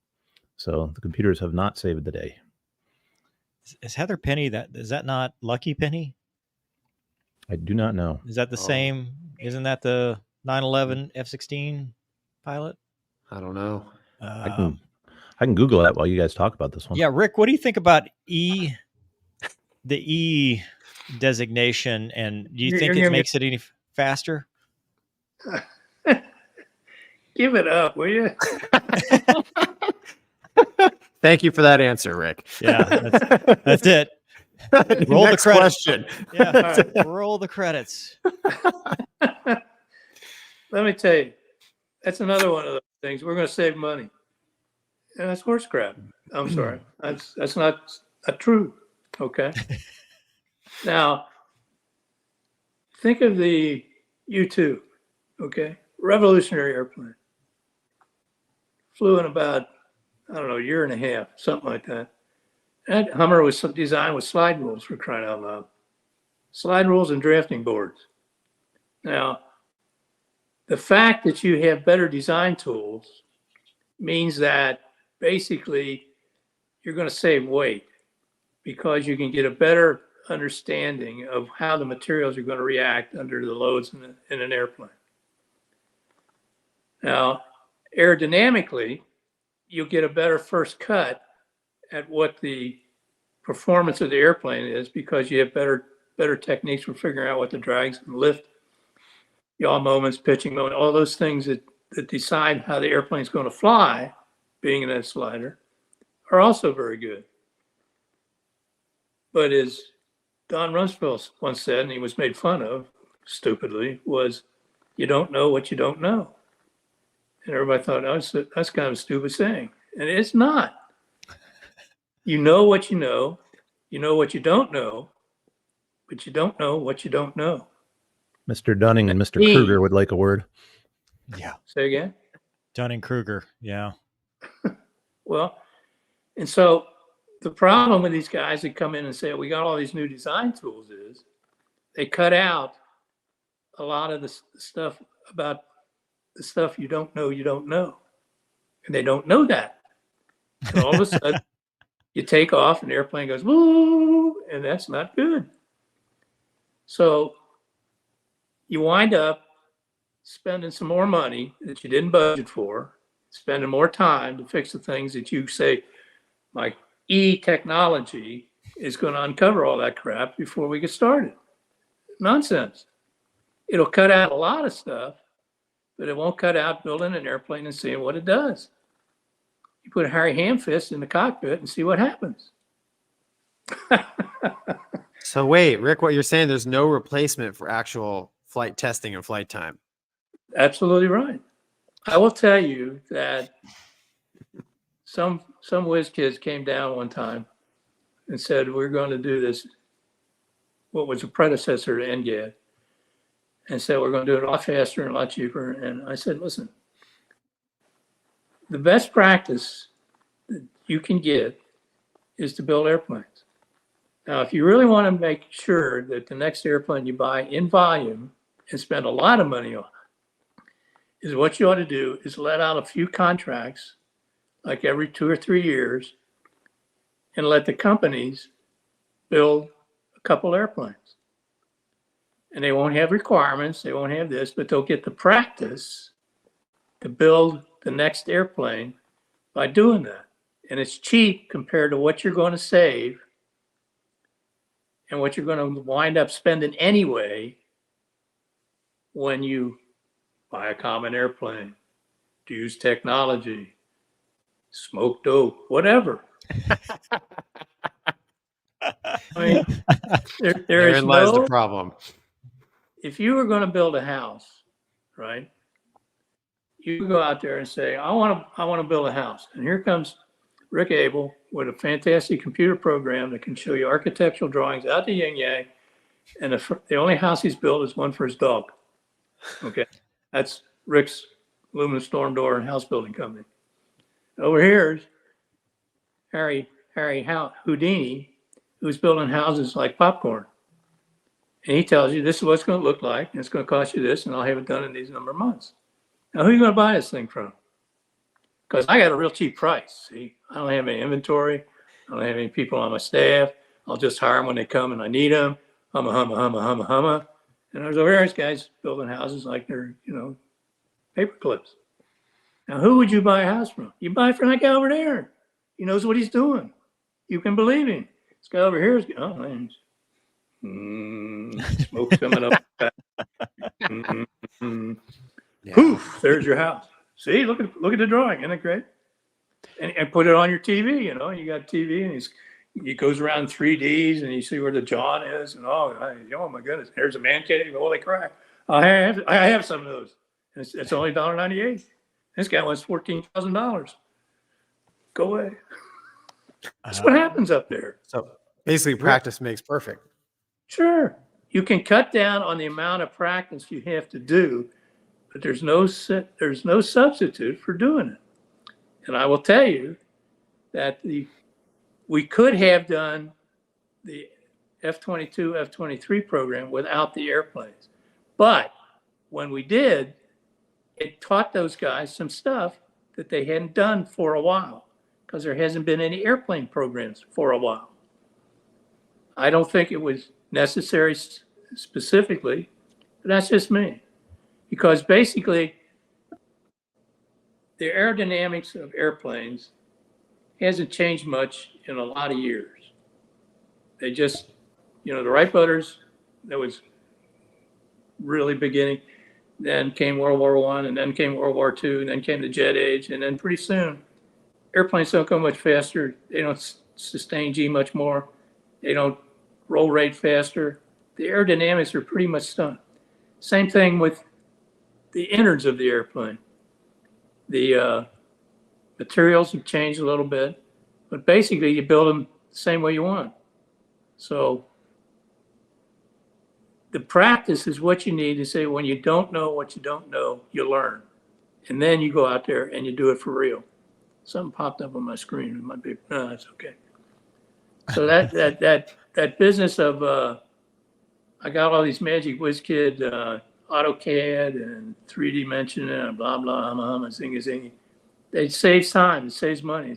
So the computers have not saved the day. Is Heather Penny is that not Lucky Penny? I do not know. Is that the same? Isn't that the 9/11 F-16 pilot? I don't know. I can Google that while you guys talk about this one. Yeah, Rick, what do you think about the E designation, and do you think it makes it any faster? Give it up, will you? Thank you for that answer, Rick. Yeah, that's it. Roll Next the credits. question. Yeah, roll the credits. Let me tell you, that's another one of those things. We're going to save money, and that's horse crap. I'm sorry, that's not true. Okay. Now, think of the U-2. Okay, revolutionary airplane. Flew in about, a year and a half, something like that. That Hummer was designed with slide rules, for crying out loud. Slide rules and drafting boards. Now, the fact that you have better design tools means that basically you're going to save weight because you can get a better understanding of how the materials are going to react under the loads in an airplane. Now, aerodynamically, you'll get a better first cut at what the performance of the airplane is because you have better techniques for figuring out what the drags and lift, yaw moments, pitching moment, all those things that decide how the airplane's going to fly, being in that slider, are also very good. But as Don Rumsfeld once said, and he was made fun of stupidly, was you don't know what you don't know. And everybody thought, that's kind of a stupid saying. And it's not. You know what you know what you don't know, but you don't know what you don't know. Mr. Dunning and Mr. Kruger would like a word. Yeah. Say again? Dunning-Kruger, yeah. Well, and so the problem with these guys that come in and say, we got all these new design tools is they cut out a lot of the stuff about the stuff you don't know. And they don't know that. And all of a sudden, you take off and the airplane goes, woo, and that's not good. So you wind up spending some more money that you didn't budget for, spending more time to fix the things that you say, like technology is going to uncover all that crap before we get started. Nonsense. It'll cut out a lot of stuff, but it won't cut out building an airplane and seeing what it does. You put a Harry Hamfist in the cockpit and see what happens. So wait, Rick, what you're saying, there's no replacement for actual flight testing and flight time. Absolutely right. I will tell you that some whiz kids came down one time and said, we're going to do this, what was a predecessor to NGAD, and said, we're going to do it a lot faster and a lot cheaper. And I said, listen, the best practice that you can get is to build airplanes. Now, if you really want to make sure that the next airplane you buy in volume and spend a lot of money on, is what you ought to do is let out a few contracts, like every 2 or 3 years, and let the companies build a couple airplanes. And they won't have requirements, they won't have this, but they'll get the practice to build the next airplane by doing that. And it's cheap compared to what you're going to save and what you're going to wind up spending anyway when you buy a common airplane, use technology, smoke dope, whatever. I mean, there is Therein lies no the problem. If you were going to build a house, right? You could go out there and say, I want to build a house. And here comes Rick Abell with a fantastic computer program that can show you architectural drawings out the yin yang. And the only house he's built is one for his dog. Okay. That's Rick's aluminum storm door and house building company. Over here is Harry Houdini, who's building houses like popcorn. And he tells you this is what it's going to look like, and it's going to cost you this, and I'll have it done in these number of months. Now, who are you going to buy this thing from? Because I got a real cheap price. See, I don't have any inventory. I don't have any people on my staff. I'll just hire them when they come and I need them. Humma. And there's over there, guys building houses like they're, paper clips. Now, who would you buy a house from? You buy from that guy over there. He knows what he's doing. You can believe him. This guy over here is, smoke coming up. Yeah. Poof, there's your house. See, look at the drawing. Isn't it great? And put it on your TV. You got TV, and he goes around 3Ds, and you see where the John is, and oh my goodness, there's a man cave. Holy crap! I have some of those. It's only $1.98. This guy wants $14,000. Go away. That's what happens up there. So basically, practice makes perfect. Sure, you can cut down on the amount of practice you have to do, but there's no substitute for doing it. And I will tell you that we could have done the F-22, F-23 program without the airplanes. But when we did, it taught those guys some stuff that they hadn't done for a while because there hasn't been any airplane programs for a while. I don't think it was necessary specifically, but that's just me. Because basically, the aerodynamics of airplanes hasn't changed much in a lot of years. They just, the Wright brothers, that was really beginning. Then came World War I, and then came World War II, and then came the jet age. And then pretty soon, airplanes don't go much faster. They don't sustain G much more. They don't roll rate faster. The aerodynamics are pretty much done. Same thing with the innards of the airplane. The materials have changed a little bit, but basically you build them the same way you want. So the practice is what you need to say when you don't know what you don't know, you learn. And then you go out there and you do it for real. Something popped up on my screen. It might be, no, that's okay. So that business of, I got all these magic whiz kid AutoCAD and 3D mention and blah, blah, zingy. It saves time, it saves money,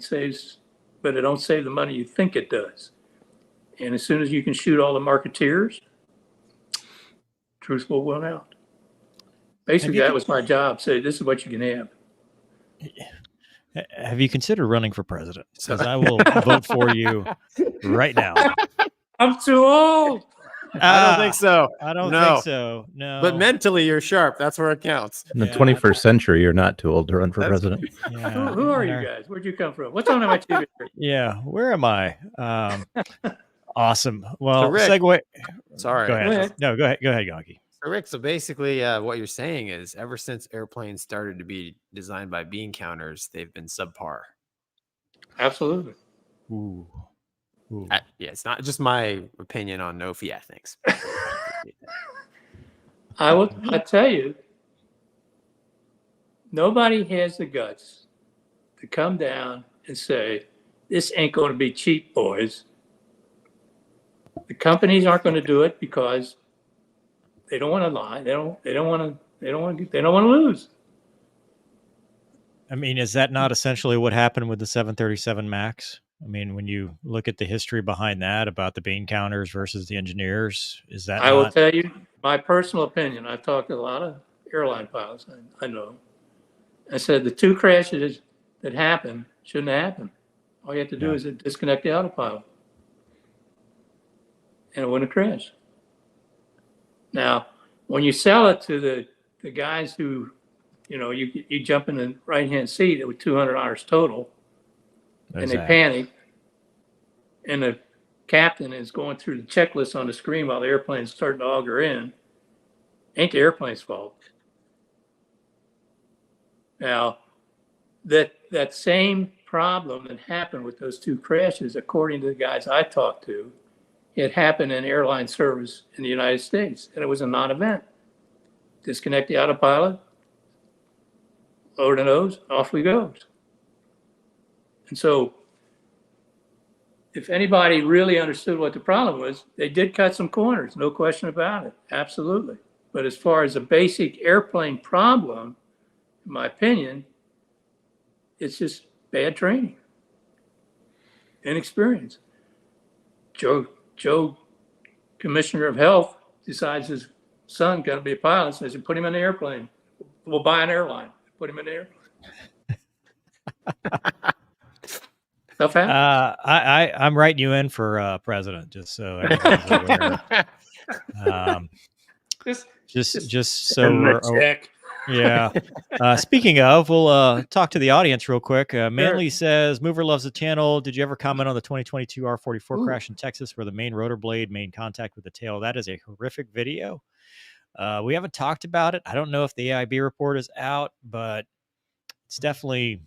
but it don't save the money you think it does. And as soon as you can shoot all the marketeers, truthful went out. Basically, that was my job. Say, this is what you can have. Have you considered running for president? Because I will vote for you right now. I'm too old. I don't think so. I don't think so. No. But mentally, you're sharp. That's where it counts. In the 21st century, you're not too old to run for president. Yeah. Who are you guys? Where'd you come from? What's on my TV? Yeah. Where am I? Awesome. Well, So Rick, segue. Sorry. Go ahead. Go ahead. No, go ahead. Go ahead, Gonky. So Rick, so basically what you're saying is ever since airplanes started to be designed by bean counters, they've been subpar. Absolutely. Ooh. Yeah, it's not just my opinion on no fee ethics. I tell you, nobody has the guts to come down and say, this ain't going to be cheap, boys. The companies aren't going to do it because they don't want to lie. They don't want to lose. I mean, is that not essentially what happened with the 737 MAX? I mean, when you look at the history behind that about the bean counters versus the engineers, is that I will tell you my personal opinion. I've talked to a lot of airline pilots. I know. I said the two crashes that happened shouldn't have happened. All you have to do is disconnect the autopilot, and it wouldn't have crashed. Now, when you sell it to the guys who, you jump in the right-hand seat with $200 total, and they panic, and the captain is going through the checklist on the screen while the airplane's starting to auger in, ain't the airplane's fault. Now, that same problem that happened with those two crashes, according to the guys I talked to, it happened in airline service in the United States, and it was a non-event. Disconnect the autopilot, lower the nose, off we go. And so if anybody really understood what the problem was, they did cut some corners, no question about it, absolutely. But as far as a basic airplane problem, in my opinion, it's just bad training, inexperience. Joe, Commissioner of Health, decides his son got to be a pilot, says, put him in the airplane. We'll buy an airline. Put him in the airplane. Stuff happens. I'm writing you in for president, just so everybody's aware. Just so yeah. Speaking of, we'll talk to the audience real quick. Manley says, Mover loves the channel. Did you ever comment on the 2022 R44 crash in Texas where the main rotor blade made contact with the tail? That is a horrific video. We haven't talked about it. I don't know if the AIB report is out, but it's definitely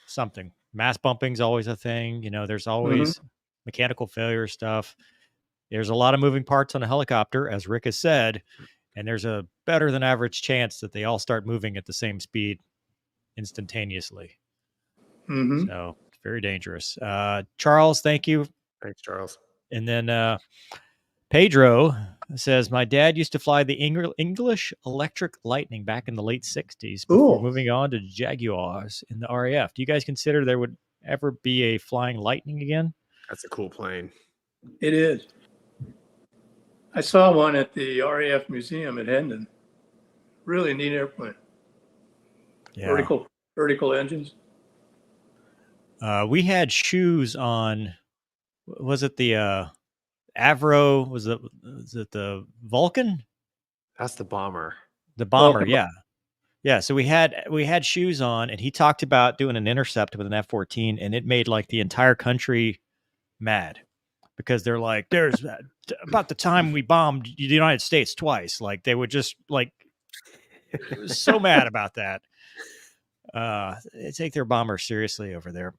something. Mass bumping is always a thing. There's always mechanical failure stuff. There's a lot of moving parts on a helicopter, as Rick has said, and there's a better than average chance that they all start moving at the same speed instantaneously. So it's very dangerous. Charles, thank you. Thanks, Charles. And then Pedro says, my dad used to fly the English Electric Lightning back in the late 60s before moving on to Jaguars in the RAF. Do you guys consider there would ever be a flying Lightning again? That's a cool plane. It is. I saw one at the RAF Museum at Hendon. Really neat airplane. Yeah. Vertical engines. We had shoes on, was it the Avro? Was it the Vulcan? That's the bomber. The bomber, yeah. So we had shoes on, and he talked about doing an intercept with an F-14, and it made like the entire country mad because they're like, there's about the time we bombed the United States twice. Like they would just like so mad about that. They take their bombers seriously over there.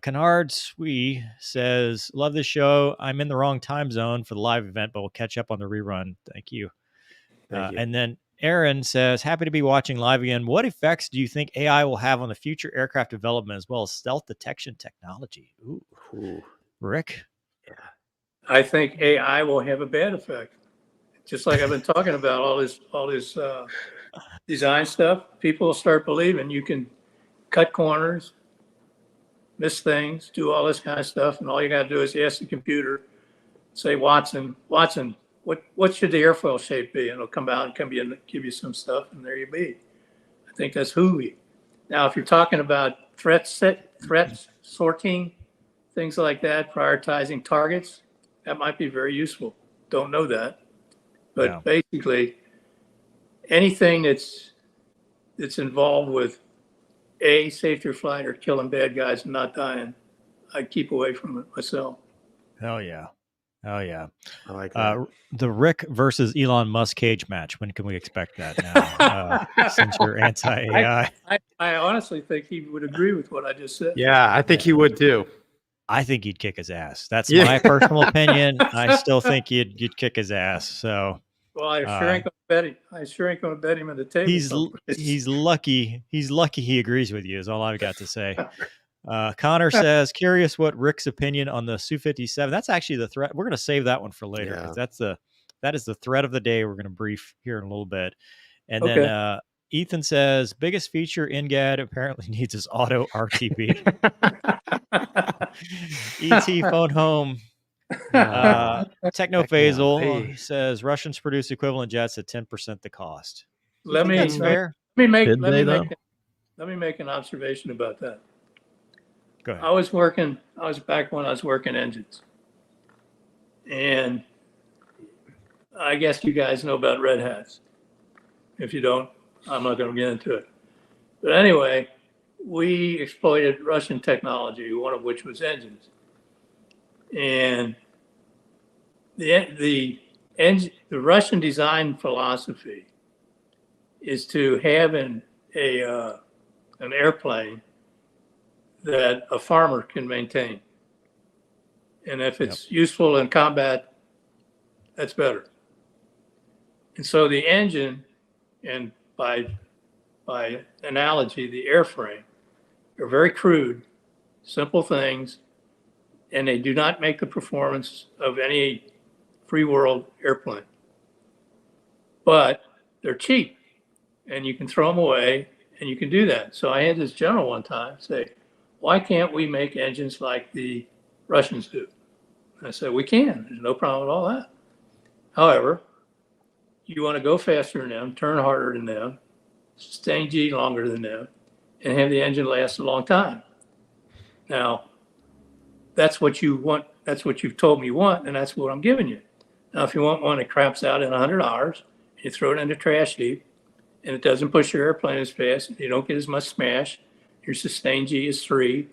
Kennard Swee says, love this show. I'm in the wrong time zone for the live event, but we'll catch up on the rerun. Thank you. And then Aaron says, happy to be watching live again. What effects do you think AI will have on the future aircraft development as well as stealth detection technology? Ooh. Rick? Yeah. I think AI will have a bad effect. Just like I've been talking about all this design stuff, people will start believing you can cut corners, miss things, do all this kind of stuff, and all you got to do is ask the computer, say, Watson, what should the airfoil shape be? And it'll come out and give you some stuff, and there you be. I think that's hooey. Now, if you're talking about threats sorting, things like that, prioritizing targets, that might be very useful. Don't know that. But basically, anything that's involved with safety or flight or killing bad guys and not dying, I'd keep away from it myself. Hell yeah. Oh yeah. I like that. The Rick versus Elon Musk cage match. When can we expect that now? Since you're anti-AI. I honestly think he would agree with what I just said. Yeah, I think he would too. I think he'd kick his ass. That's my personal opinion. I still think you'd kick his ass. So well, I sure ain't gonna bet him. I sure ain't gonna bet him at the table. He's lucky. He's lucky he agrees with you, is all I've got to say. Connor says, curious what Rick's opinion on the Su-57. That's actually the threat. We're going to save that one for later. Yeah. That is the threat of the day. We're going to brief here in a little bit. And then Ethan says, biggest feature NGAD apparently needs is auto RTB. ET phone home. Technophasal says Russians produce equivalent jets at 10% the cost. Let me make an observation about that. Go ahead. I was back when I was working engines. And I guess you guys know about red hats. If you don't, I'm not going to get into it. But anyway, we exploited Russian technology, one of which was engines. And the Russian design philosophy is to have an airplane that a farmer can maintain. And if it's useful in combat, that's better. And so the engine, and by analogy, the airframe, are very crude, simple things, and they do not make the performance of any free world airplane. But they're cheap, and you can throw them away, and you can do that. So I had this general one time say, why can't we make engines like the Russians do? And I said, we can. There's no problem with all that. However, you want to go faster than them, turn harder than them, sustain G longer than them, and have the engine last a long time. Now, that's what you want. That's what you've told me you want, and that's what I'm giving you. Now, if you want one that craps out in 100 hours, you throw it in the trash heap, and it doesn't push your airplane as fast, you don't get as much smash, your sustained G is 3,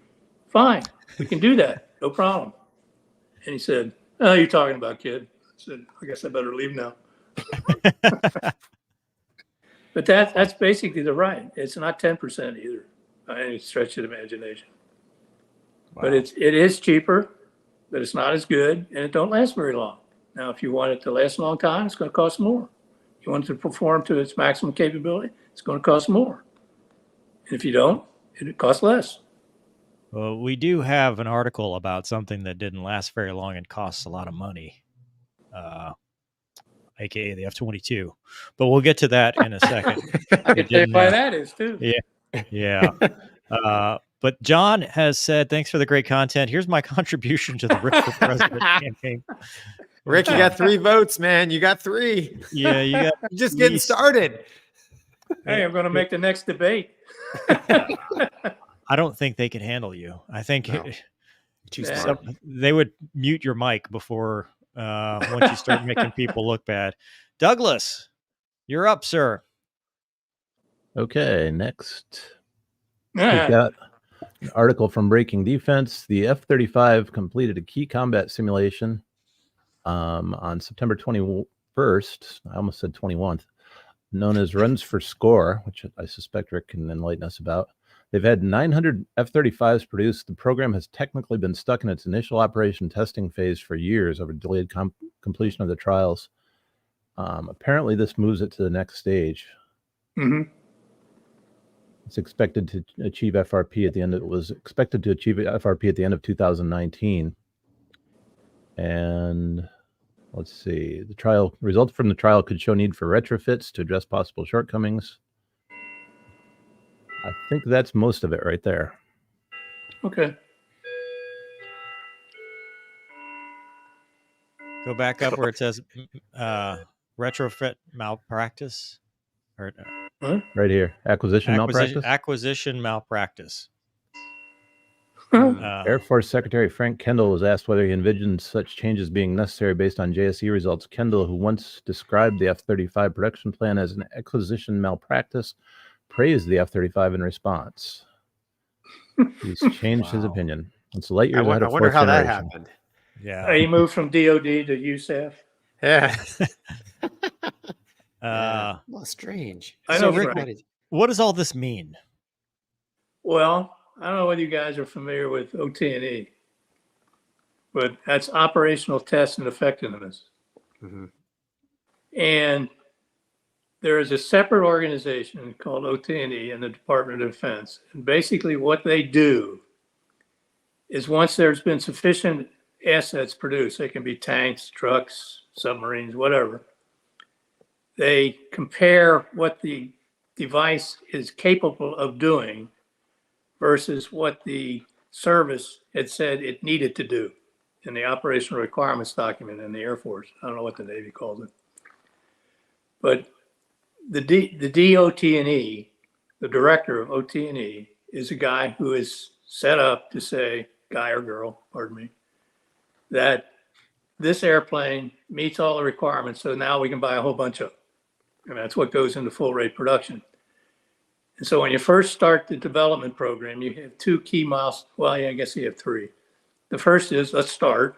fine, we can do that, no problem. And he said, oh, you're talking about, kid. I said, I guess I better leave now. But that's basically the right. It's not 10% either, by any stretch of the imagination. Wow. But it is cheaper, but it's not as good, and it don't last very long. Now, if you want it to last a long time, it's going to cost more. You want it to perform to its maximum capability, it's going to cost more. And if you don't, it costs less. Well, we do have an article about something that didn't last very long and costs a lot of money, aka the F-22. But we'll get to that in a second. I can tell you why that is, too. Yeah. But John has said, thanks for the great content. Here's my contribution to the Rick for President campaign. Rick, you got 3 votes, man. You got 3. Yeah, you're just getting started. Hey, I'm going to make the next debate. I don't think they can handle you. I think no. They would mute your mic before once you start making people look bad. Douglas, you're up, sir. Okay, next. We've got an article from Breaking Defense. The F-35 completed a key combat simulation on September 21st. I almost said 21st, known as Runs for Score, which I suspect Rick can enlighten us about. They've had 900 F-35s produced. The program has technically been stuck in its initial operation testing phase for years over delayed completion of the trials. Apparently, this moves it to the next stage. Mm-hmm. It's expected to achieve FRP at the end. It was expected to achieve FRP at the end of 2019. And let's see, the trial results from the trial could show need for retrofits to address possible shortcomings. I think that's most of it right there. Okay. Go back up where it says retrofit malpractice. Or, Right here. Acquisition malpractice. Acquisition malpractice. Air Force Secretary Frank Kendall was asked whether he envisioned such changes being necessary based on JSE results. Kendall, who once described the F-35 production plan as an acquisition malpractice, praised the F-35 in response. He's changed his opinion. It's light years ahead of I wonder how that generation. happened. Yeah. He moved from DOD to USAF. Yeah. Well, strange. I so know, Rick, Frank. what does all this mean? Well, I don't know whether you guys are familiar with OT&E, but that's operational test and effectiveness. Mm-hmm. And there is a separate organization called OT&E in the Department of Defense. And basically what they do is once there's been sufficient assets produced, they can be tanks, trucks, submarines, whatever, they compare what the device is capable of doing versus what the service had said it needed to do in the operational requirements document in the Air Force. I don't know what the Navy calls it. But the DOT&E, the director of OT&E, is a guy who is set up to say, guy or girl, pardon me, that this airplane meets all the requirements, so now we can buy a whole bunch of them. And that's what goes into full rate production. And so when you first start the development program, you have two key milestones. Well, yeah, I guess you have three. The first is let's start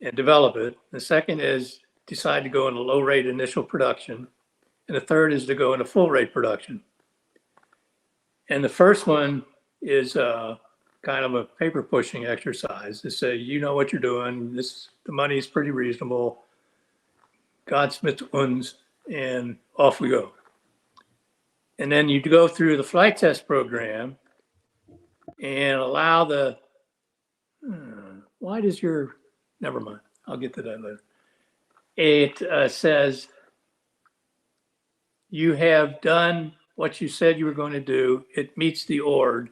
and develop it. The second is decide to go into low rate initial production. And the third is to go into full rate production. And the first one is kind of a paper pushing exercise to say, you know what you're doing. The money is pretty reasonable. Godsmith uns, and off we go. And then you go through the flight test program and allow the, why does your, never mind, I'll get to that later. It says you have done what you said you were going to do. It meets the ORD,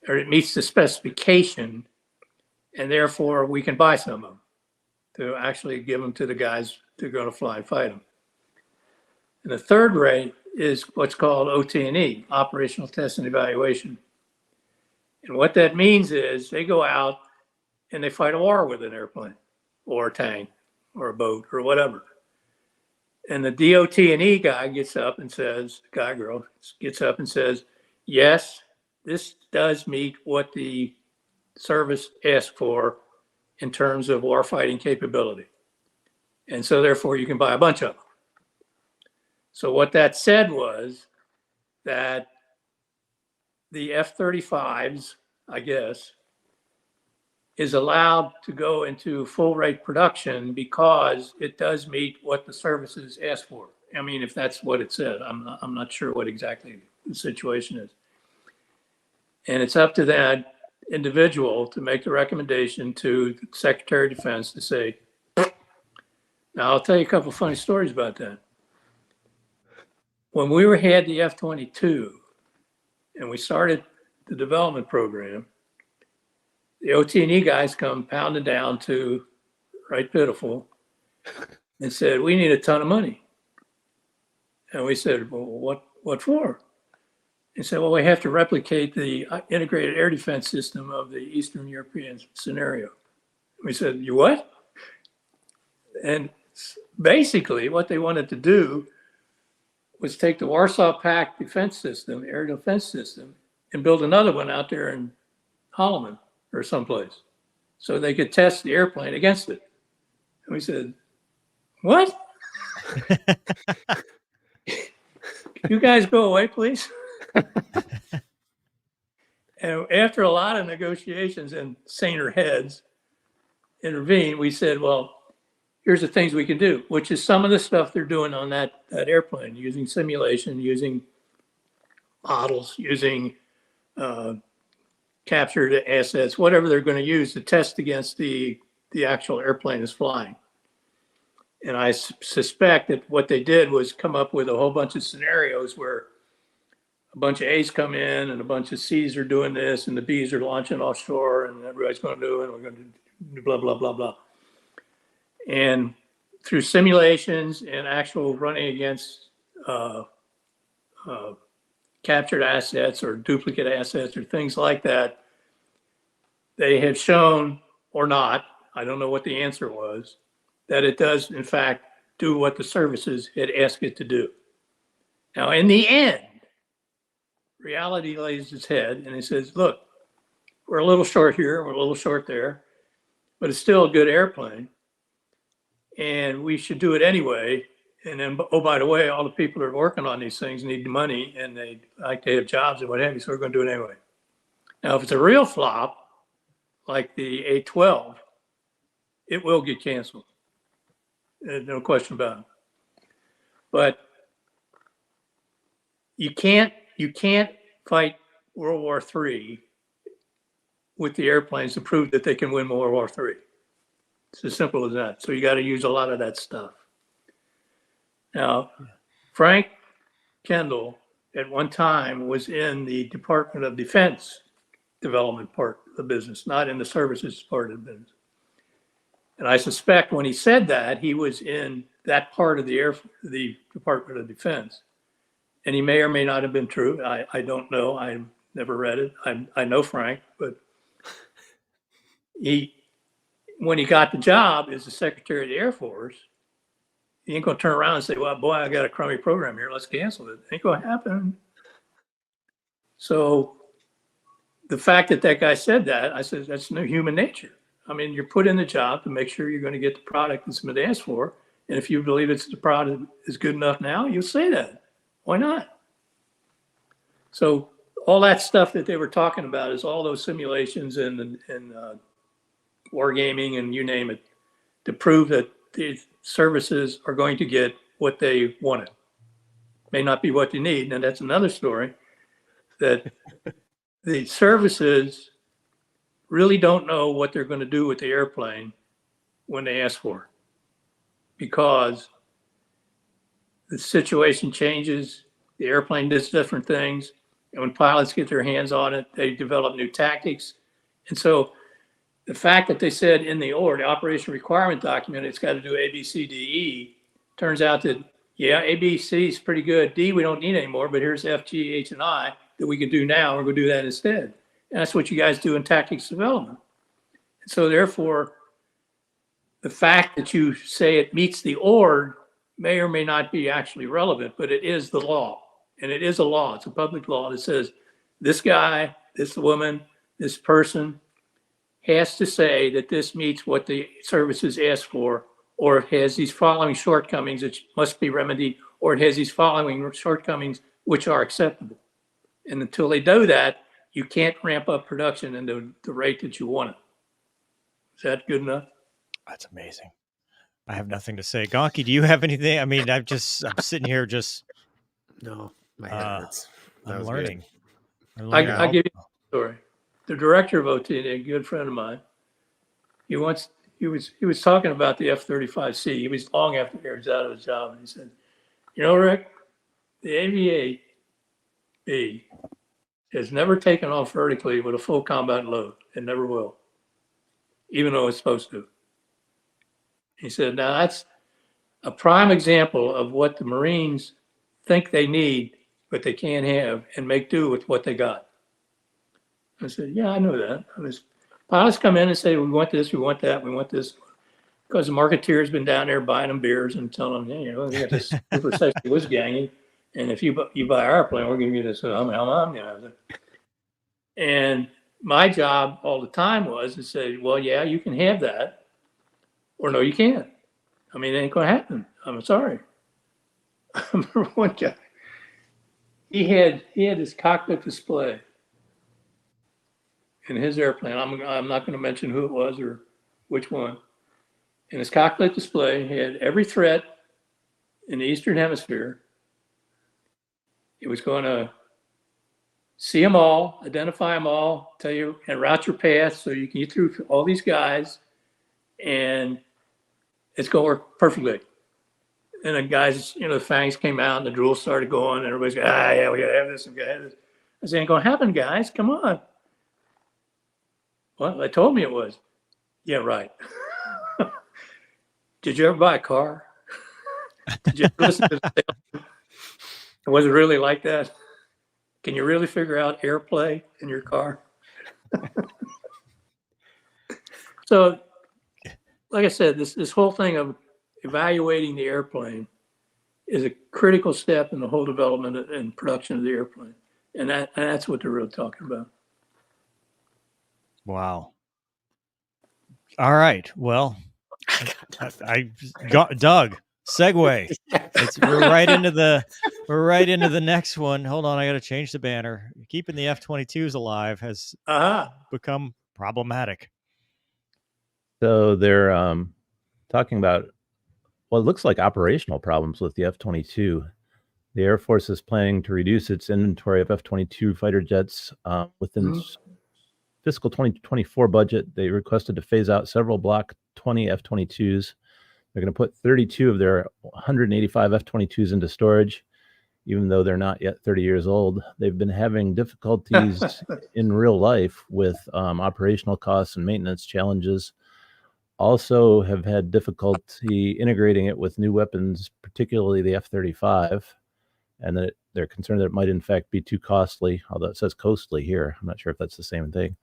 or it meets the specification, and therefore we can buy some of them to actually give them to the guys who are going to fly and fight them. And the third rate is what's called OT&E, Operational Test and Evaluation. And what that means is they go out and they fight a war with an airplane or a tank or a boat or whatever. And the DOT&E guy gets up and says, guy, girl, gets up and says, yes, this does meet what the service asked for in terms of warfighting capability. And so therefore you can buy a bunch of them. So what that said was that the F-35s, I guess, is allowed to go into full rate production because it does meet what the services asked for. I mean, if that's what it said, I'm not sure what exactly the situation is. And it's up to that individual to make the recommendation to the Secretary of Defense to say, now I'll tell you a couple of funny stories about that. When we had the F-22 and we started the development program, the OT&E guys come pounding down to Right Pitiful and said, we need a ton of money. And we said, well, what for? He said, well, we have to replicate the integrated air defense system of the Eastern European scenario. We said, you what? And basically what they wanted to do was take the Warsaw Pact defense system, air defense system, and build another one out there in Holloman or someplace so they could test the airplane against it. And we said, what? You guys go away, please. And after a lot of negotiations and saner heads intervened, we said, well, here's the things we can do, which is some of the stuff they're doing on that airplane, using simulation, using models, using captured assets, whatever they're going to use to test against the actual airplane is flying. And I suspect that what they did was come up with a whole bunch of scenarios where a bunch of A's come in and a bunch of C's are doing this and the B's are launching offshore and everybody's going to do it and we're going to do blah, blah, blah, blah. And through simulations and actual running against captured assets or duplicate assets or things like that, they have shown, or not, I don't know what the answer was, that it does in fact do what the services had asked it to do. Now, in the end, reality lays its head and it says, look, we're a little short here, we're a little short there, but it's still a good airplane. And we should do it anyway. And then, oh, by the way, all the people that are working on these things need the money and they like to have jobs and what have you, so we're going to do it anyway. Now, if it's a real flop, like the A12, it will get canceled. There's no question about it. But you can't fight World War III with the airplanes to prove that they can win World War III. It's as simple as that. So you got to use a lot of that stuff. Now, Frank Kendall at one time was in the Department of Defense development part of the business, not in the services part of the business. And I suspect when he said that, he was in that part of the Department of Defense. And he may or may not have been true. I don't know. I've never read it. I know Frank, but when he got the job as the Secretary of the Air Force, he ain't going to turn around and say, well, boy, I got a crummy program here. Let's cancel it. Ain't going to happen. So the fact that that guy said that, I said, that's no human nature. I mean, you're put in the job to make sure you're going to get the product that somebody asked for. And if you believe it's the product is good enough now, you'll say that. Why not? So all that stuff that they were talking about is all those simulations and wargaming and you name it, to prove that the services are going to get what they wanted. May not be what you need, and that's another story, that the services really don't know what they're going to do with the airplane when they ask for it, because the situation changes, the airplane does different things, and when pilots get their hands on it, they develop new tactics. And so the fact that they said in the operation requirement document, it's got to do A, B, C, D, E, turns out that, yeah, A, B, C is pretty good. D, we don't need anymore, but here's F, G, H, and I that we can do now. We're going to do that instead. And that's what you guys do in tactics development. And so therefore, the fact that you say it meets the ORD may or may not be actually relevant, but it is the law. And it is a law. It's a public law that says this guy, this woman, this person has to say that this meets what the services ask for, or it has these following shortcomings that must be remedied, or it has these following shortcomings which are acceptable. And until they do that, you can't ramp up production into the rate that you want it. Is that good enough? That's amazing. I have nothing to say. Gonky, do you have anything? I mean, I'm sitting here just. No, my head hurts. I'm learning. I'll give you a story. The director of OT, a good friend of mine, he was talking about the F35C. He was long after he was out of his job, and he said, "You know, Rick, the AV-8B has never taken off vertically with a full combat load, and never will, even though it's supposed to." He said, "Now that's a prime example of what the Marines think they need, but they can't have, and make do with what they got." I said, "Yeah, I know that." Pilots come in and say, "We want this, we want that, we want this," because the marketeer's been down there buying them beers and telling them, "Hey, you know, we got this super sexy whiz-gangy, and if you buy our plane, we're going to give you this." And my job all the time was to say, "Well, yeah, you can have that, or no, you can't. I mean, it ain't going to happen. I'm sorry." I remember one guy, he had this cockpit display in his airplane. I'm not going to mention who it was or which one. And his cockpit display had every threat in the Eastern Hemisphere. It was going to see them all, identify them all, tell you, and route your path so you can get through all these guys, and it's going to work perfectly. And the guys, the fangs came out and the drool started going, and everybody's going, yeah, we got to have this, we got to have this. I said, "Ain't going to happen, guys. Come on." "Well, they told me it was." "Yeah, right." Did you ever buy a car? Did you ever listen to the sales? Was it really like that? Can you really figure out airplay in your car? So, like I said, this whole thing of evaluating the airplane is a critical step in the whole development and production of the airplane. And that's what they're really talking about. Wow. All right. Well, I got Doug. Segue. We're right into the next one. Hold on, I got to change the banner. Keeping the F-22s alive has become problematic. So they're talking about what looks like operational problems with the F-22. The Air Force is planning to reduce its inventory of F-22 fighter jets within fiscal 2024 budget. They requested to phase out several Block 20 F-22s. They're going to put 32 of their 185 F-22s into storage, even though they're not yet 30 years old. They've been having difficulties in real life with operational costs and maintenance challenges. Also have had difficulty integrating it with new weapons, particularly the F-35, and that they're concerned that it might in fact be too costly, although it says costly here. I'm not sure if that's the same thing.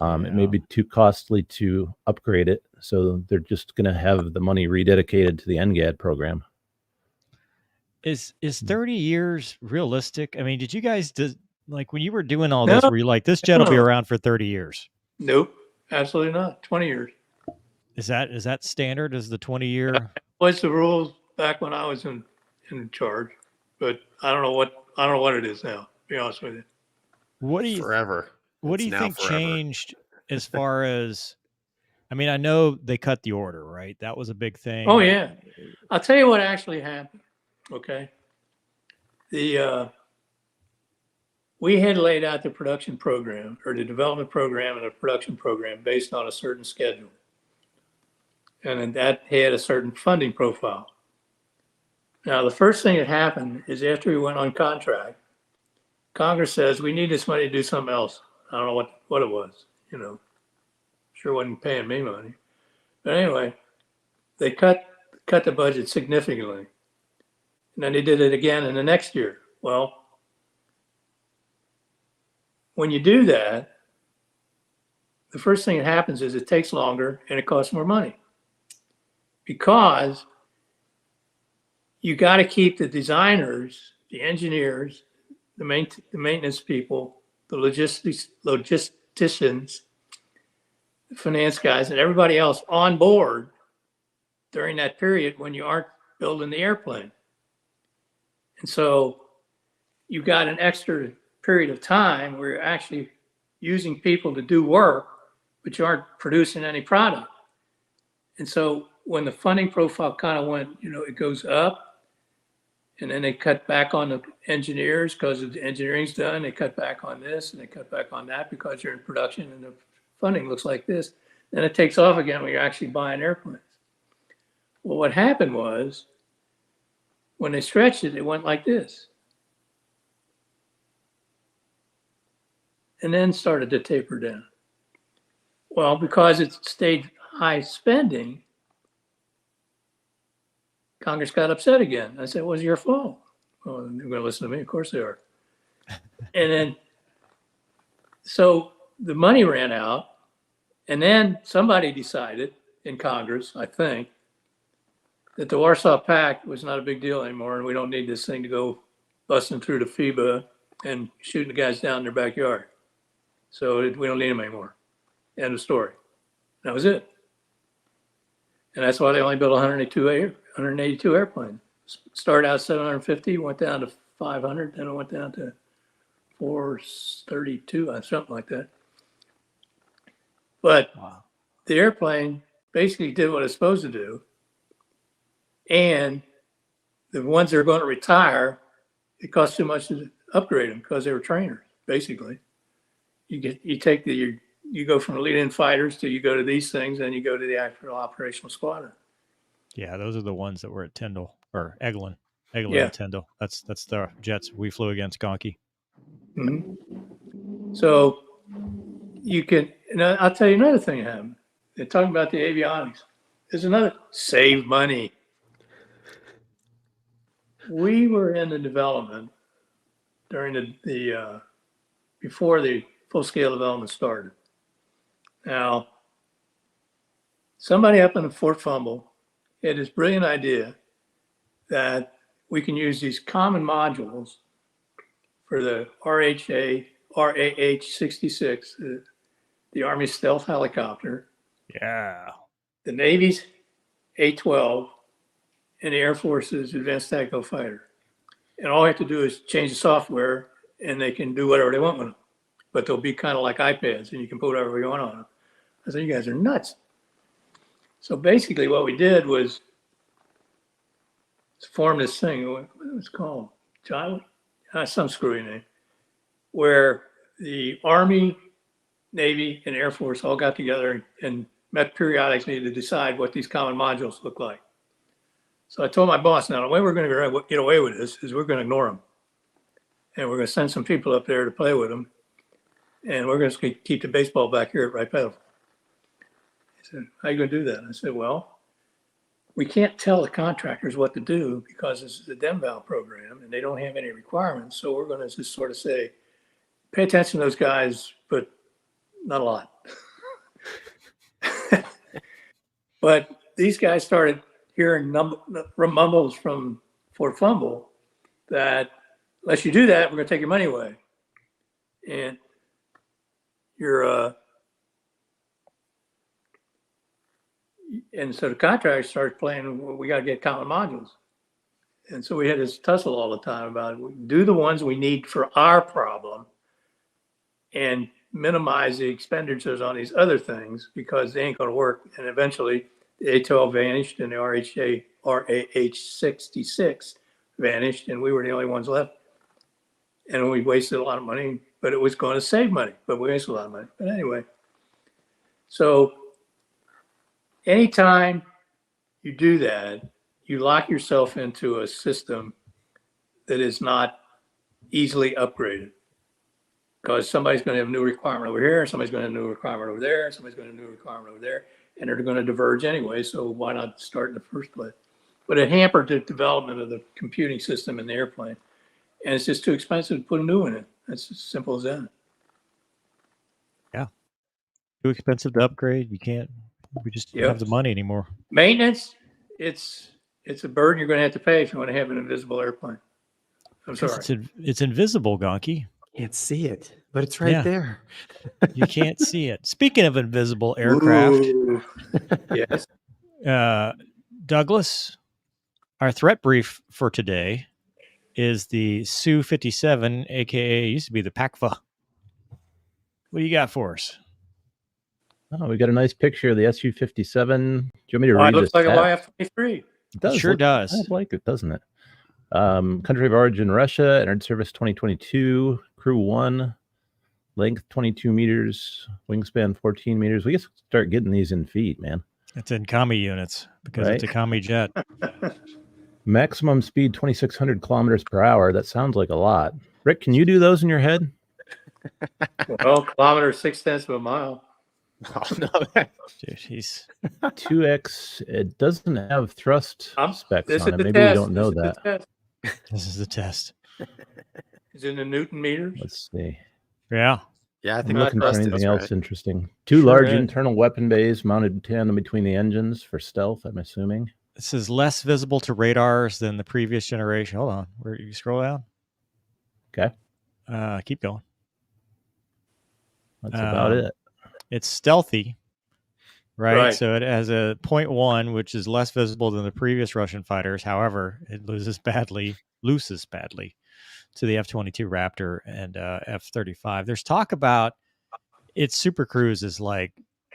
It may be too costly to upgrade it, so they're just going to have the money rededicated to the NGAD program. Is 30 years realistic? I mean, did you guys like when you were doing all this, were you like, this jet will be around for 30 years? Nope, absolutely not. 20 years. Is that standard? Is the 20-year? What's the rules back when I was in charge? But I don't know what it is now, to be honest with you. What do you forever? What do you think changed as far as, I mean, I know they cut the order, right? That was a big thing. Oh, yeah. I'll tell you what actually happened, okay? We had laid out the production program, or the development program and the production program based on a certain schedule. And then that had a certain funding profile. Now, the first thing that happened is after we went on contract, Congress says, we need this money to do something else. I don't know what it was, sure wasn't paying me money. But anyway, they cut the budget significantly. And then they did it again in the next year. Well, when you do that, the first thing that happens is it takes longer and it costs more money. Because you got to keep the designers, the engineers, the maintenance people, the logisticians, the finance guys, and everybody else on board during that period when you aren't building the airplane. And so you got an extra period of time where you're actually using people to do work, but you aren't producing any product. And so when the funding profile kind of went, it goes up, and then they cut back on the engineers because the engineering's done. They cut back on this and they cut back on that because you're in production and the funding looks like this. Then it takes off again when you're actually buying airplanes. Well, what happened was when they stretched it, it went like this. And then started to taper down. Well, because it stayed high spending, Congress got upset again. I said, it was your fault. Well, they're going to listen to me. Of course they are. And then, so the money ran out. And then somebody decided in Congress, I think, that the Warsaw Pact was not a big deal anymore. And we don't need this thing to go busting through the FIBA and shooting the guys down in their backyard. So we don't need them anymore. End of story. That was it. And that's why they only built 182 airplanes. Started out 750, went down to 500, then it went down to 432, something like that. But the airplane basically did what it's supposed to do. And the ones that are going to retire, it costs too much to upgrade them because they were trainers, basically. You go from lead-in fighters to you go to these things, and you go to the actual operational squadron. Yeah, those are the ones that were at Tyndall or Eglin Yeah. and Tyndall. That's the jets we flew against Gonky. Mm-hmm. So you can, and I'll tell you another thing that happened. They're talking about the avionics. there's another save money. We were in the development during the before the full-scale development started. Now, somebody up in Fort Fumble had this brilliant idea that we can use these common modules for the RAH-66, the Army stealth helicopter, Yeah. the Navy's A-12, and the Air Force's Advanced Tactical Fighter. And all I have to do is change the software and they can do whatever they want with them. But they'll be kind of like iPads and you can put whatever you want on them. I said, you guys are nuts. So basically what we did was form this thing, what was it called? Some screwy name, where the Army, Navy, and Air Force all got together and met periodically to decide what these common modules look like. So I told my boss, now the way we're going to get away with this is we're going to ignore them. And we're going to send some people up there to play with them. And we're going to keep the baseball back here at Wright Pedal. He said, how are you going to do that? And I said, well, we can't tell the contractors what to do because this is a DEMVAL program and they don't have any requirements. So we're going to just sort of say, pay attention to those guys, but not a lot. But these guys started hearing mumbles from Fort Fumble that unless you do that, we're going to take your money away. And and so the contractor started playing, well, we got to get common modules. And so we had this tussle all the time about do the ones we need for our problem and minimize the expenditures on these other things because they ain't going to work. And eventually the A-12 vanished and the RAH-66 vanished and we were the only ones left. And we wasted a lot of money, but it was going to save money, but we wasted a lot of money. But anyway, so anytime you do that, you lock yourself into a system that is not easily upgraded because somebody's going to have a new requirement over here, somebody's going to have a new requirement over there, somebody's going to have a new requirement over there, and they're going to diverge anyway, so why not start in the first place? But it hampered the development of the computing system in the airplane, and it's just too expensive to put a new one in. That's as simple as that. Yeah. Too expensive to upgrade. You can't, we just don't have the money anymore. Maintenance, it's a burden you're going to have to pay if you want to have an invisible airplane. I'm sorry. It's invisible, Gonky. Can't see it, but it's right there. You can't see it. Speaking of invisible aircraft, yes. Douglas, our threat brief for today is the Su-57, aka used to be the PACFA. What do you got for us? Oh, we got a nice picture of the Su-57. Do you want me to read it looks this? like a YF-23. It does. It sure does. I like it, doesn't it? Country of origin, Russia. Entered service 2022. Crew 1. Length 22 meters. Wingspan 14 meters. We get to start getting these in feet, man. It's in commie units because it's a commie jet. Maximum speed 2,600 kilometers per hour. That sounds like a lot. Rick, can you do those in your head? Well, kilometer 6/10 of a mile. Oh, no. Dude, he's 2x. It doesn't have thrust specs on it. Maybe test. we don't know that. This is the test. Is it in the Newton meters? Let's see. Yeah. Yeah, I I'm think looking for anything else right. interesting. Two large internal weapon bays mounted tandem between the engines for stealth, I'm assuming. This is less visible to radars than the previous generation. Hold on. Where you scroll down? Okay. Keep going. That's about it. It's stealthy, right? So it has a 0.1, which is less visible than the previous Russian fighters. However, it loses badly to the F-22 Raptor and F-35. There's talk about its super cruise is like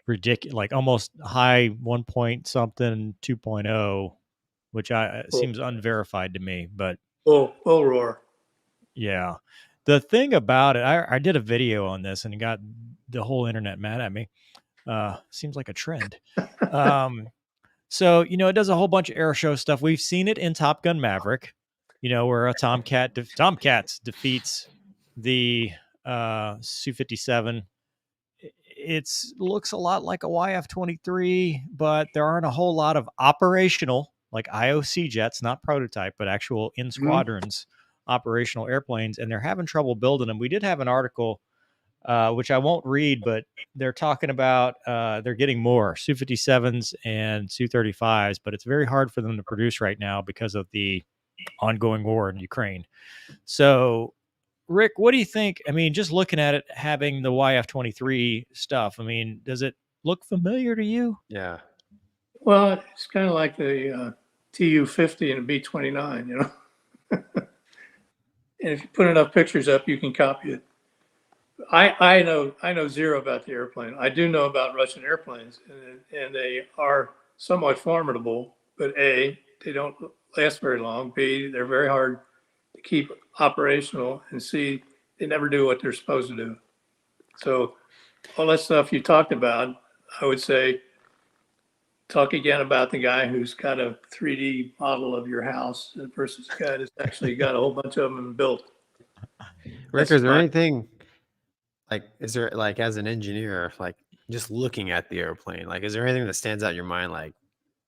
ridiculous, like almost high 1 point something 2.0, which seems unverified to me, but full roar. Yeah. The thing about it, I did a video on this and it got the whole internet mad at me. Seems like a trend. So, it does a whole bunch of air show stuff. We've seen it in Top Gun Maverick, where a Tomcats defeats the Su-57. it's looks a lot like a YF-23, but there aren't a whole lot of operational, like IOC jets, not prototype, but actual in squadrons operational airplanes, and they're having trouble building them. We did have an article, which I won't read, but they're talking about they're getting more Su-57s and Su-35s, but it's very hard for them to produce right now because of the ongoing war in Ukraine. So, Rick, what do you think? I mean, just looking at it, having the YF-23 stuff, I mean, does it look familiar to you? Yeah. Well, it's kind of like the Tu-50 and a B-29, you know. And if you put enough pictures up, you can copy it. I know zero about the airplane. I do know about Russian airplanes, and they are somewhat formidable. But A, they don't last very long. B, they're very hard to keep operational, and C, they never do what they're supposed to do. So all that stuff you talked about, I would say, talk again about the guy who's got a 3D model of your house versus the guy that's actually got a whole bunch of them built. Rick, is there anything like, is there like, as an engineer, like just looking at the airplane, like, is there anything that stands out in your mind? Like,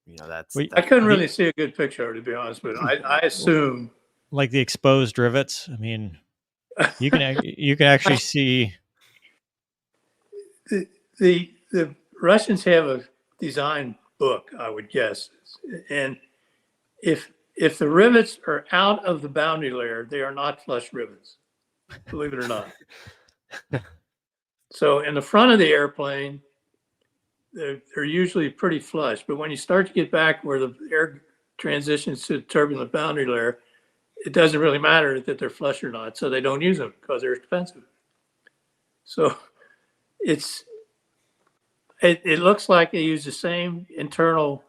you know, I couldn't really see a good picture, to be honest, but I assume like the exposed rivets. I mean, you can actually see the Russians have a design book, I would guess, and if the rivets are out of the boundary layer, they are not flush rivets, believe it or not. So in the front of the airplane, they're usually pretty flush, but when you start to get back where the air transitions to the turbulent boundary layer, it doesn't really matter that they're flush or not, so they don't use them because they're expensive. So it looks like they use the same internal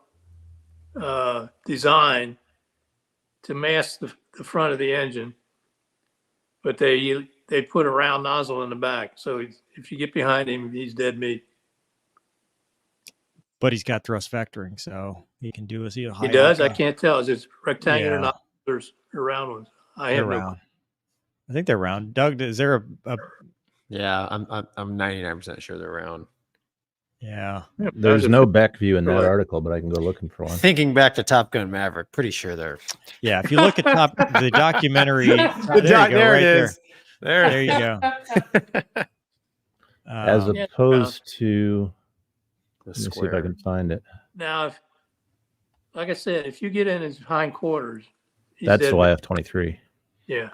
design to mask the front of the engine, but they put a round nozzle in the back. So if you get behind him, he's dead meat. But he's got thrust vectoring, so he can do his high. He does. I can't tell. Is it rectangular nozzles or round ones? They're round. I think they're round. Doug, is there a Yeah, I'm 99% sure they're round. Yeah. There's no back view in that article, but I can go looking for one. Thinking back to Top Gun Maverick, pretty sure they're. Yeah, if you look at the documentary, there it is. There you go. As opposed to, let me see if I can find it. Now, like I said, if you get in his hindquarters, that's the YF-23. Yeah.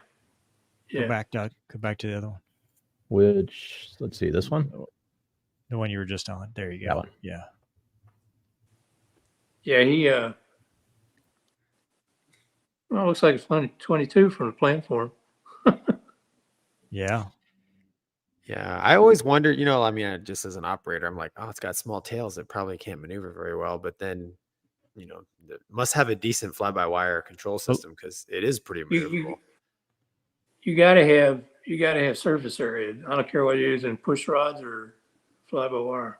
Go back, Doug. Go back to the other one. Which, let's see, this one? The one you were just on. There you go. That one. Yeah. Yeah, he well, it looks like it's 22 from the platform. Yeah. Yeah, I always wondered, you know, I mean, just as an operator, I'm like, oh, it's got small tails. It probably can't maneuver very well. But then, you know, it must have a decent fly-by-wire control system because it is pretty maneuverable. You gotta have surface area. I don't care what you're using, push rods or fly-by-wire.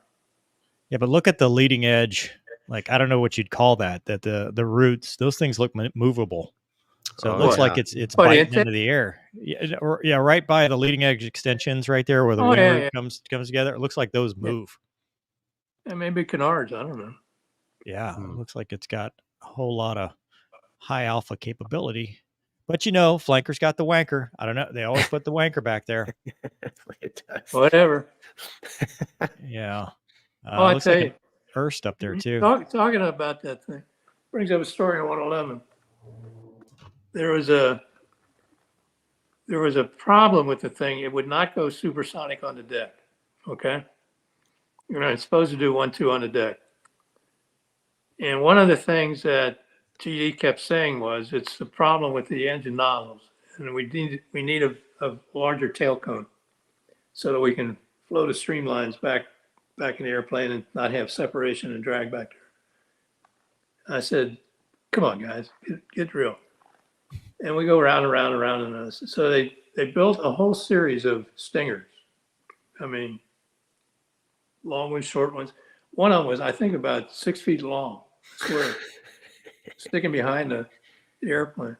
Yeah, but look at the leading edge. Like, I don't know what you'd call that. That the roots, those things look movable. So it looks like it's biting into the air. Yeah, right by the leading edge extensions, right there where the wing root comes together. It looks like those move. And maybe canards. I don't know. Yeah, it looks like it's got a whole lot of high alpha capability. But you know, flanker's got the wanker. I don't know. They always put the wanker back there. Whatever. Yeah. I looks tell like you, Erst up there too. Talking about that thing brings up a story on 111. There was a problem with the thing. It would not go supersonic on the deck. Okay. You know, it's supposed to do 1-2 on the deck. And one of the things that GD kept saying was it's the problem with the engine nozzles, and we need a larger tail cone so that we can flow the streamlines back in the airplane and not have separation and drag back there. I said, come on, guys, get real. And we go round and round and round. And so they built a whole series of stingers. I mean, long ones, short ones. One of them was, I think, about 6 feet long, I swear, sticking behind the airplane.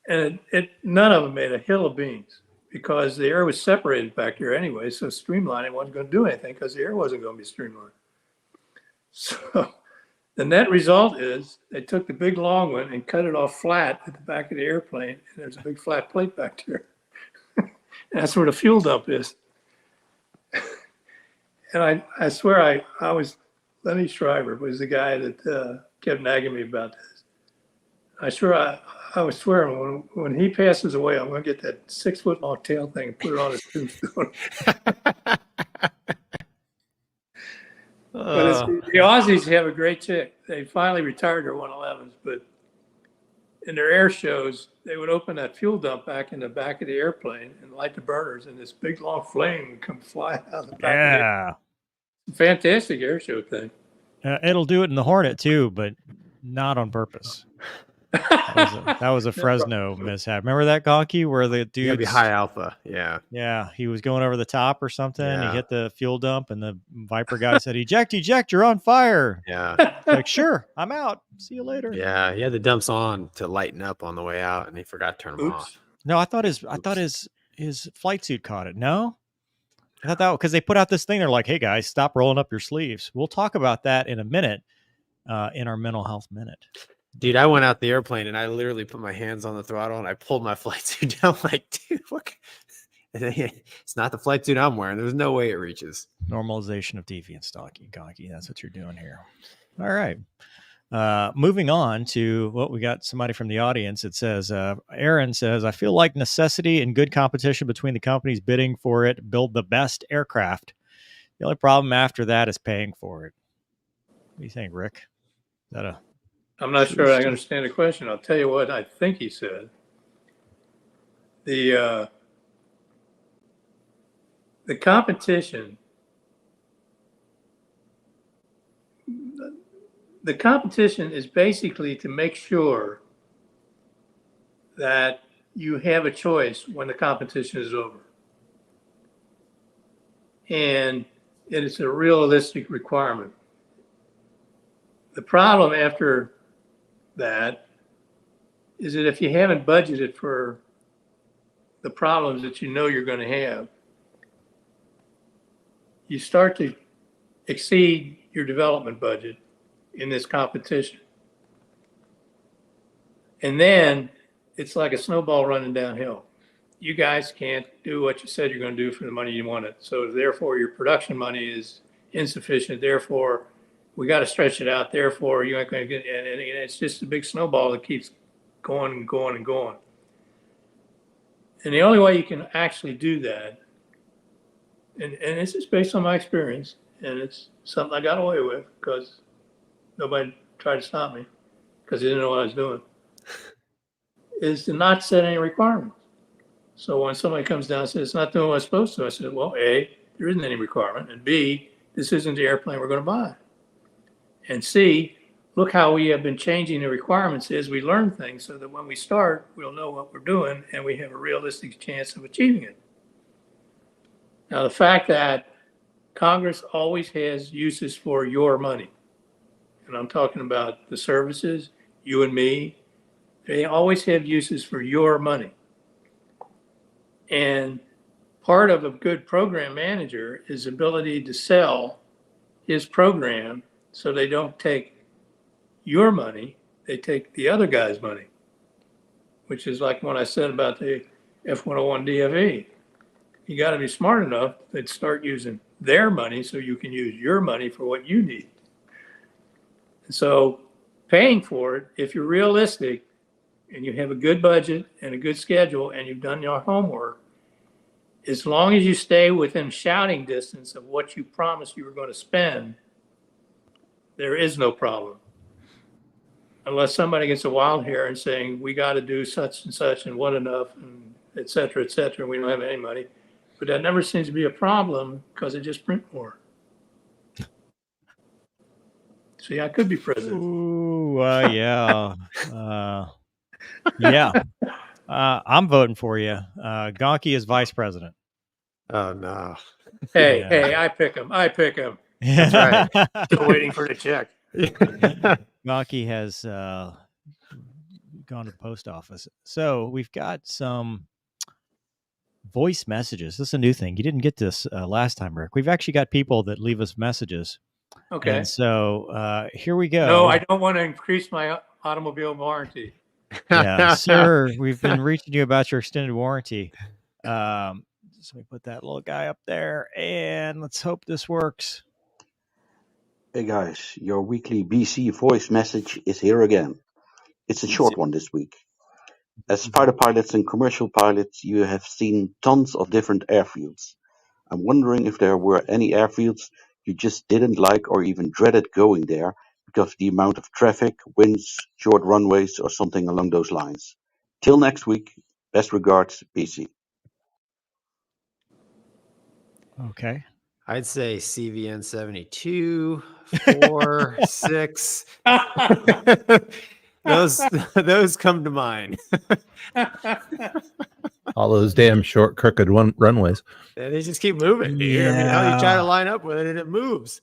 And none of them made a hill of beans. because the air was separated back there anyway. So streamlining wasn't going to do anything because the air wasn't going to be streamlined. So the net result is they took the big long one and cut it off flat at the back of the airplane. And there's a big flat plate back there. And that's where the fuel dump is. And I swear I was, Lenny Schreiber was the guy that kept nagging me about this. I was swearing when he passes away, I'm going to get that 6-foot long tail thing and put it on his tombstone. But the Aussies have a great chick. They finally retired their 111s, but in their air shows, they would open that fuel dump back in the back of the airplane and light the burners, and this big long flame would come flying out of the back. Yeah. Fantastic air show thing. It'll do it in the Hornet too, but not on purpose. That was a Fresno mishap. Remember that, Gonky, where the dude be high alpha? Yeah, he was going over the top or something. Yeah. He hit the fuel dump, and the Viper guy said, "Eject, eject! You're on fire!" Yeah, Like, sure, I'm out. See you later. yeah. He had the dumps on to lighten up on the way out, and he forgot to turn them off. No, I thought his flight suit caught it. No, I thought that because they put out this thing. They're like, "Hey guys, stop rolling up your sleeves." We'll talk about that in a minute in our mental health minute. Dude, I went out the airplane and I literally put my hands on the throttle and I pulled my flight suit down. Like, dude, what? It's not the flight suit I'm wearing. There's no way it reaches. Normalization of deviance, Gonky. That's what you're doing here. All right. Moving on to what we got. Somebody from the audience. It says, Aaron says, I feel like necessity and good competition between the companies bidding for it build the best aircraft. The only problem after that is paying for it. What do you think, Rick? Is that a I'm not sure I understand the question. I'll tell you what I think he said. The competition, the competition is basically to make sure that you have a choice when the competition is over. And it is a realistic requirement. The problem after that is that if you haven't budgeted for the problems that you know you're going to have, you start to exceed your development budget in this competition. And then it's like a snowball running downhill. You guys can't do what you said you're going to do for the money you wanted. So therefore your production money is insufficient. Therefore, we got to stretch it out. Therefore, you ain't going to get, and it's just a big snowball that keeps going and going and going. And the only way you can actually do that, and this is based on my experience, and it's something I got away with because nobody tried to stop me because they didn't know what I was doing, is to not set any requirements. So when somebody comes down and says, it's not doing what it's supposed to, I said, well, A, there isn't any requirement, and B, this isn't the airplane we're going to buy. And C, look how we have been changing the requirements as we learn things so that when we start, we'll know what we're doing and we have a realistic chance of achieving it. Now, the fact that Congress always has uses for your money, and I'm talking about the services, you and me, they always have uses for your money. And part of a good program manager is ability to sell his program so they don't take your money, they take the other guy's money, which is like what I said about the F-101 DFE. You got to be smart enough to start using their money so you can use your money for what you need. And so paying for it, if you're realistic and you have a good budget and a good schedule and you've done your homework, as long as you stay within shouting distance of what you promised you were going to spend, there is no problem. Unless somebody gets a wild hair and saying, we got to do such and what enough, and et cetera, and we don't have any money. But that never seems to be a problem because they just print more. See, I could be president. Ooh, yeah. Yeah. I'm voting for you. Gonky is vice president. Oh, no. Hey, I pick him. That's right. Still waiting for the check. Gonky has gone to the post office. So we've got some voice messages. This is a new thing. You didn't get this last time, Rick. We've actually got people that leave us messages. Okay. And so here we go. No, I don't want to increase my automobile warranty. Yeah, sir. We've been reaching you about your extended warranty. So we put that little guy up there, and let's hope this works. Hey guys, your weekly BC voice message is here again. It's a short one this week. As fighter pilots and commercial pilots, you have seen tons of different airfields. I'm wondering if there were any airfields you just didn't like or even dreaded going there because of the amount of traffic, winds, short runways, or something along those lines. Till next week, best regards, BC. Okay. I'd say CVN 72, 4, 6. Those come to mind. All those damn short, crooked runways. They just keep moving. Dude. I mean, how you try to line up with it and it moves.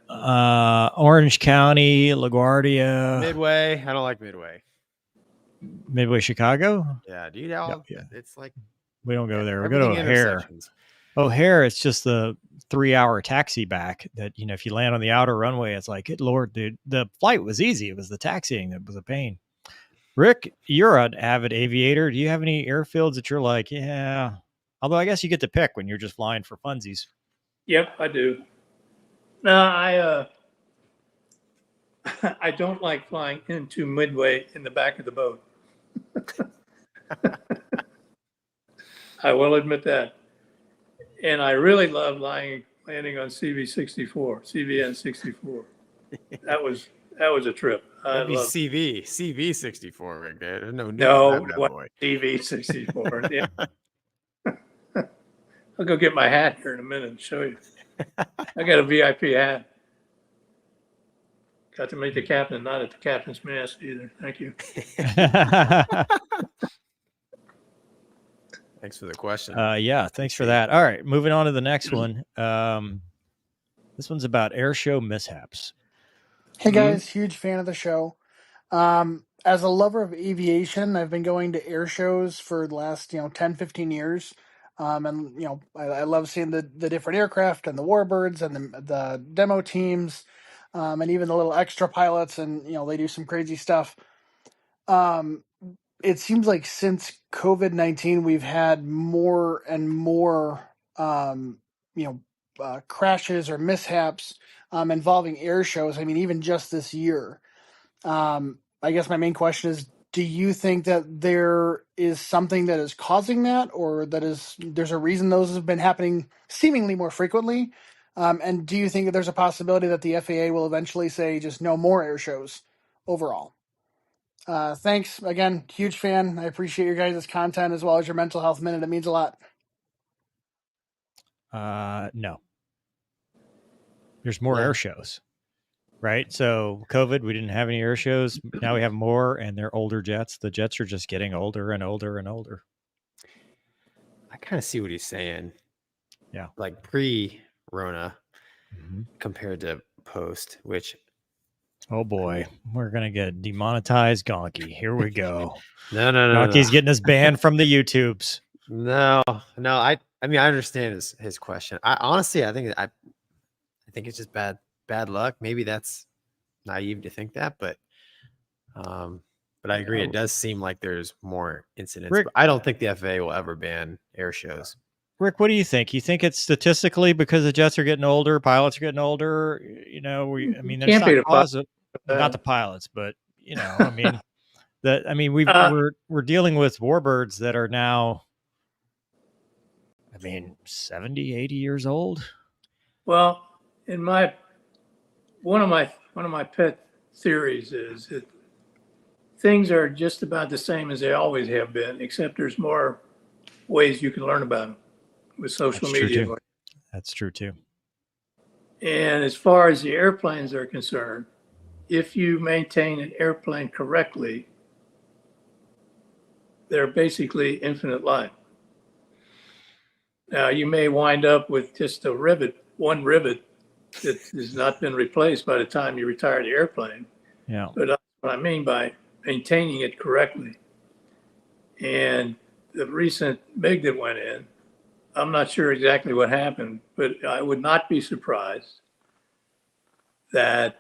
Orange County, LaGuardia, Midway. I don't like Midway. Midway, Chicago. Yeah, dude. Yeah. It's like We don't go there. We go to everything O'Hare. intersections. O'Hare, it's just the 3-hour taxi back that, if you land on the outer runway, it's like, good Lord, dude, the flight was easy. It was the taxiing that was a pain. Rick, you're an avid aviator. Do you have any airfields that you're like, yeah, although I guess you get to pick when you're just flying for funsies. Yep, I do. No, I don't like flying into Midway in the back of the boat. I will admit that. And I really love landing on CVN 64. That was a trip. That'd be CV 64 right there. There's no what CV 64. Yeah. I'll go get my hat here in a minute and show you. I got a VIP hat. Got to meet the captain, not at the captain's mast either. Thank you. Thanks for the question. Yeah, thanks for that. All right, moving on to the next one. This one's about air show mishaps. Hey guys, huge fan of the show. As a lover of aviation, I've been going to air shows for the last 10, 15 years. And I love seeing the different aircraft and the warbirds and the demo teams, and even the little extra pilots, and they do some crazy stuff. It seems like since COVID-19, we've had more and more crashes or mishaps involving air shows. I mean, even just this year. I guess my main question is, do you think that there is something that is causing that, or there's a reason those have been happening seemingly more frequently? And do you think that there's a possibility that the FAA will eventually say just no more air shows overall? Thanks again. Huge fan. I appreciate your guys' content as well as your mental health minute. It means a lot. No. There's more air shows. Right. So COVID, we didn't have any air shows. Now we have more, and they're older jets. The jets are just getting older and older and older. I kind of see what he's saying. Yeah. Like pre-Rona compared to post, which. Oh boy, we're going to get demonetized Gonky. Here we go. No. Gonky's getting us banned from the YouTubes. No. I mean, I understand his question. I think it's just bad luck. Maybe that's naive to think that, but I agree. It does seem like there's more incidents. Rick, but I don't think the FAA will ever ban air shows. Rick, what do you think? You think it's statistically because the jets are getting older, pilots are getting older? There's not the pilots, but we're dealing with warbirds that are now 70, 80 years old. Well, one of my pet theories is that things are just about the same as they always have been, except there's more ways you can learn about them with social media. That's true too. And as far as the airplanes are concerned, if you maintain an airplane correctly, they're basically infinite life. Now, you may wind up with just one rivet that has not been replaced by the time you retire the airplane. Yeah. But that's what I mean by maintaining it correctly. And the recent MiG that went in, I'm not sure exactly what happened, but I would not be surprised that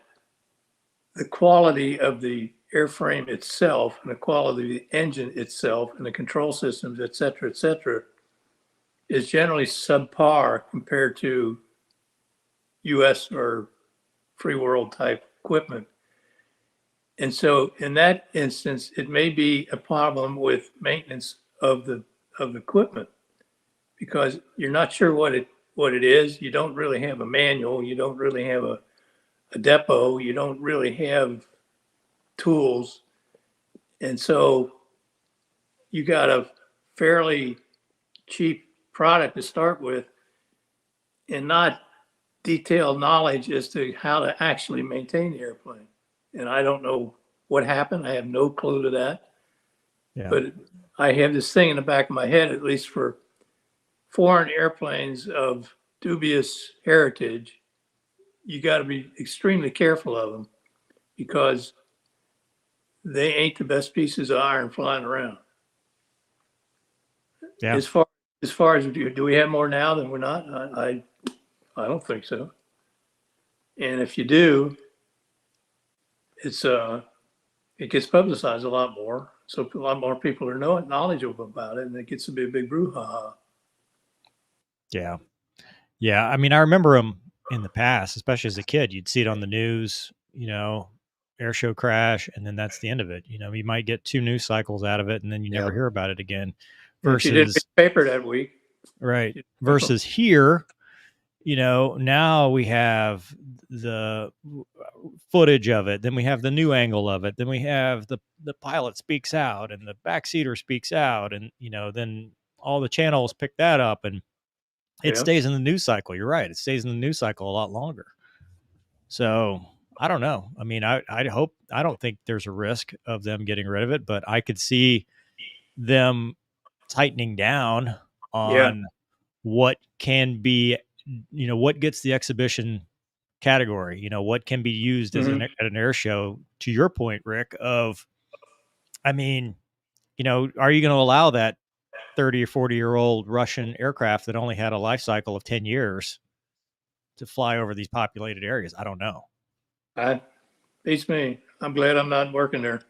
the quality of the airframe itself and the quality of the engine itself and the control systems, et cetera, is generally subpar compared to US or free world type equipment. And so in that instance, it may be a problem with maintenance of the equipment because you're not sure what it is. You don't really have a manual. You don't really have a depot. You don't really have tools. And so you got a fairly cheap product to start with and not detailed knowledge as to how to actually maintain the airplane. And I don't know what happened. I have no clue to that. Yeah. But I have this thing in the back of my head, at least for foreign airplanes of dubious heritage, you got to be extremely careful of them because they ain't the best pieces of iron flying around. Yeah. As far as do we have more now than we're not? I don't think so. And if you do, it gets publicized a lot more. So a lot more people are knowledgeable about it, and it gets to be a big brouhaha. Yeah. Yeah. I mean, I remember them in the past, especially as a kid. You'd see it on the news, air show crash, and then that's the end of it. You might get 2 news cycles out of it, and then you never hear about it again. Versus, if you didn't get paper that week. Right. Versus here, now we have the footage of it. Then we have the new angle of it. Then we have the pilot speaks out and the backseater speaks out. And, then all the channels pick that up and it stays in the news cycle. You're right. It stays in the news cycle a lot longer. So I don't know. I mean, I don't think there's a risk of them getting rid of it, but I could see them tightening down on what can be, what gets the exhibition category, what can be used as at an air show. To your point, Rick, are you going to allow that 30 or 40-year-old Russian aircraft that only had a life cycle of 10 years to fly over these populated areas? I don't know. Beats me. I'm glad I'm not working there.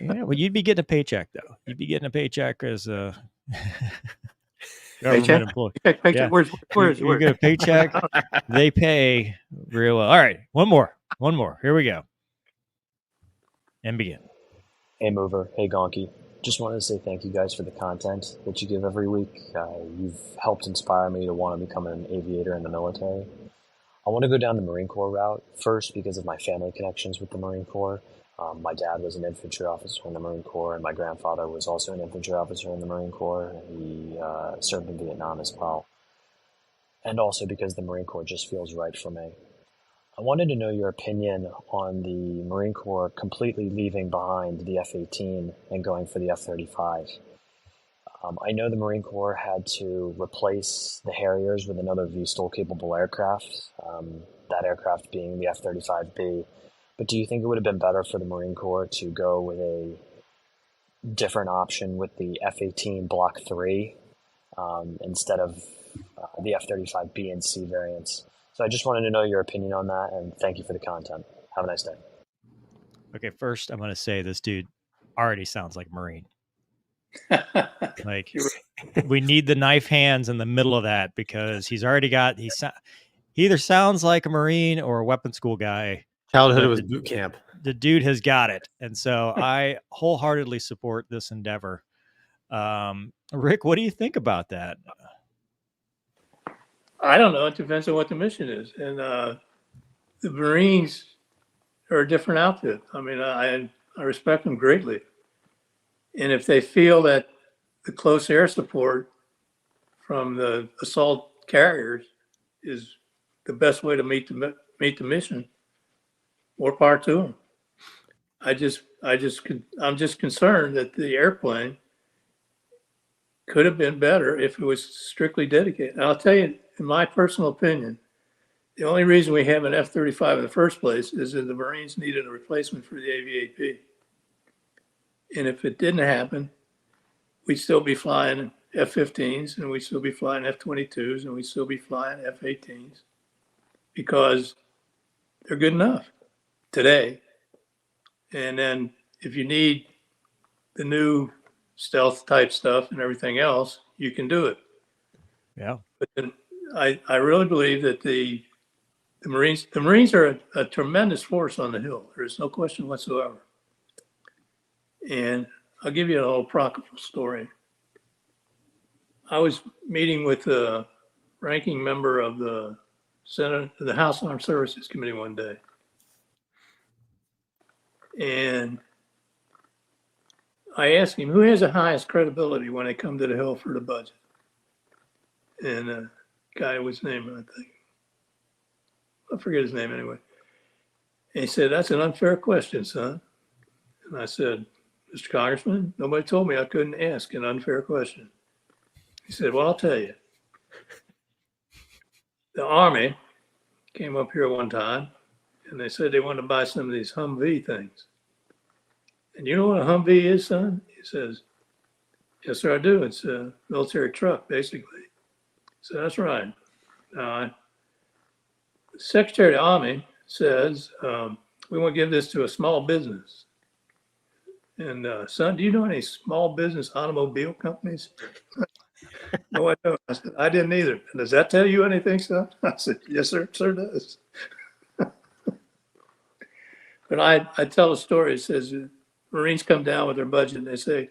Yeah, well, you'd be getting a paycheck, though. You'd be getting a paycheck as a government employee. Paycheck. Yeah. Where's you get a paycheck. They pay real well. All right, one more. Here we go. And begin. Hey, Mover. Hey, Gonky. Just wanted to say thank you guys for the content that you give every week. You've helped inspire me to want to become an aviator in the military. I want to go down the Marine Corps route, first because of my family connections with the Marine Corps. My dad was an infantry officer in the Marine Corps, and my grandfather was also an infantry officer in the Marine Corps. He served in Vietnam as well. And also because the Marine Corps just feels right for me. I wanted to know your opinion on the Marine Corps completely leaving behind the F-18 and going for the F-35. I know the Marine Corps had to replace the Harriers with another VTOL-capable aircraft, that aircraft being the F-35B. But do you think it would have been better for the Marine Corps to go with a different option with the F-18 Block 3 instead of the F-35B and C variants? So I just wanted to know your opinion on that, and thank you for the content. Have a nice day. Okay, first I'm going to say this dude already sounds like a Marine. Like, we need the knife hands in the middle of that because he's already got, he either sounds like a Marine or a weapons school guy. Childhood was boot camp. The dude has got it. And so I wholeheartedly support this endeavor. Rick, what do you think about that? I don't know. It depends on what the mission is. And the Marines are a different outfit. I mean, I respect them greatly. And if they feel that the close air support from the assault carriers is the best way to meet the mission, more power to them. I'm just concerned that the airplane could have been better if it was strictly dedicated. And I'll tell you, in my personal opinion, the only reason we have an F-35 in the first place is that the Marines needed a replacement for the AV-8B. And if it didn't happen, we'd still be flying F-15s, and we'd still be flying F-22s, and we'd still be flying F-18s because they're good enough today. And then if you need the new stealth type stuff and everything else, you can do it. Yeah. But then I really believe that the Marines are a tremendous force on the Hill. There's no question whatsoever. And I'll give you a little apocryphal story. I was meeting with the ranking member of the Senate, the House Armed Services Committee one day. And I asked him, who has the highest credibility when they come to the Hill for the budget? And the guy was named, I think, I forget his name anyway. And he said, that's an unfair question, son. And I said, Mr. Congressman, nobody told me I couldn't ask an unfair question. He said, well, I'll tell you. The Army came up here one time and they said they wanted to buy some of these Humvee things. And you know what a Humvee is, son? He says, yes, sir, I do. It's a military truck, basically. So that's right. Now, the Secretary of the Army says, we want to give this to a small business. And son, do you know any small business automobile companies? No, I don't. I said, I didn't either. Does that tell you anything, son? I said, yes, sir. Sir does. But I tell a story. It says Marines come down with their budget and they say,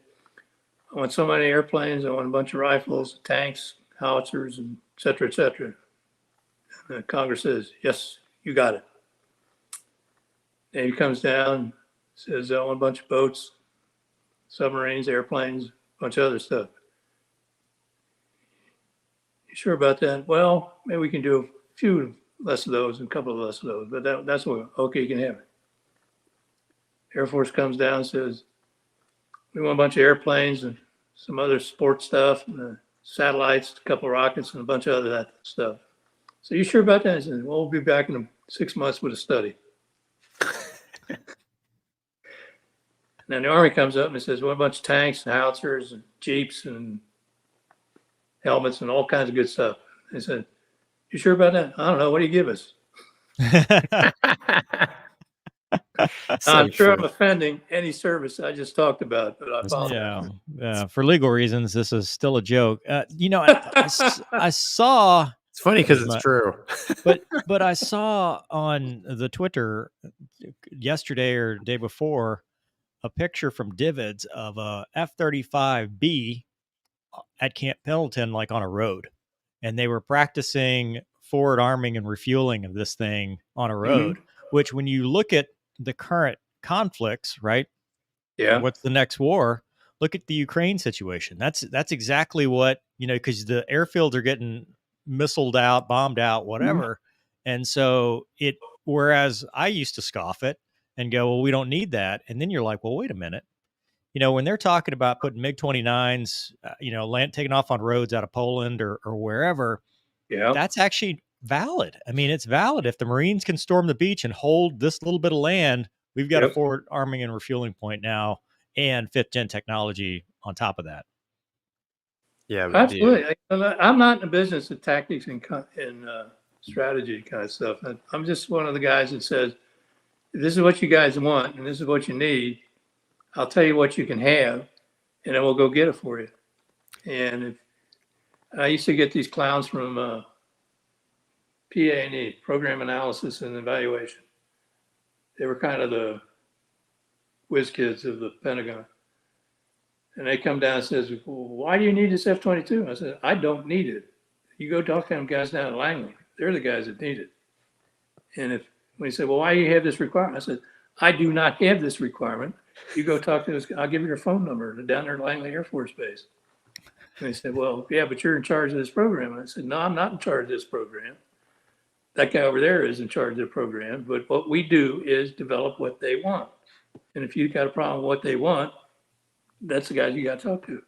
I want so many airplanes. I want a bunch of rifles, tanks, howitzers, and et cetera, et cetera. And Congress says, yes, you got it. And he comes down, says, I want a bunch of boats, submarines, airplanes, a bunch of other stuff. You sure about that? Well, maybe we can do a few less of those and a couple of less of those, but that's what, okay, you can have it. Air Force comes down and says, we want a bunch of airplanes and some other sports stuff, and satellites, a couple of rockets, and a bunch of other that stuff. So you sure about that? I said, well, we'll be back in 6 months with a study. And then the Army comes up and says, well, a bunch of tanks and howitzers and jeeps and helmets and all kinds of good stuff. They said, you sure about that? I don't know. What do you give us? So I'm sure I'm true. offending any service I just talked about, but I apologize. Yeah. For legal reasons, this is still a joke. I saw. It's funny because it's true. but I saw on the Twitter yesterday or day before a picture from Divids of a F-35B at Camp Pendleton, like on a road, and they were practicing forward arming and refueling of this thing on a road. Which, when you look at the current conflicts, right? Yeah. What's the next war? Look at the Ukraine situation. That's exactly what, because the airfields are getting missiled out, bombed out, whatever. And so whereas I used to scoff it and go, well, we don't need that. And then you're like, well, wait a minute. When they're talking about putting MiG-29s, taking off on roads out of Poland or wherever, that's actually valid. I mean, it's valid. If the Marines can storm the beach and hold this little bit of land, we've got a forward arming and refueling point now, and 5th gen technology on top of that. Yeah, absolutely. I'm not in the business of tactics and strategy kind of stuff. I'm just one of the guys that says, this is what you guys want and this is what you need. I'll tell you what you can have, and then we'll go get it for you. And I used to get these clowns from PA&E, Program Analysis and Evaluation. They were kind of the whiz kids of the Pentagon. And they come down and says, well, why do you need this F-22? I said, I don't need it. You go talk to them guys down in Langley. They're the guys that need it. And when he said, well, why do you have this requirement? I said, I do not have this requirement. You go talk to this. I'll give you your phone number down there at Langley Air Force Base. And they said, well, yeah, but you're in charge of this program. And I said, no, I'm not in charge of this program. That guy over there is in charge of the program. But what we do is develop what they want. And if you've got a problem with what they want, that's the guys you got to talk to.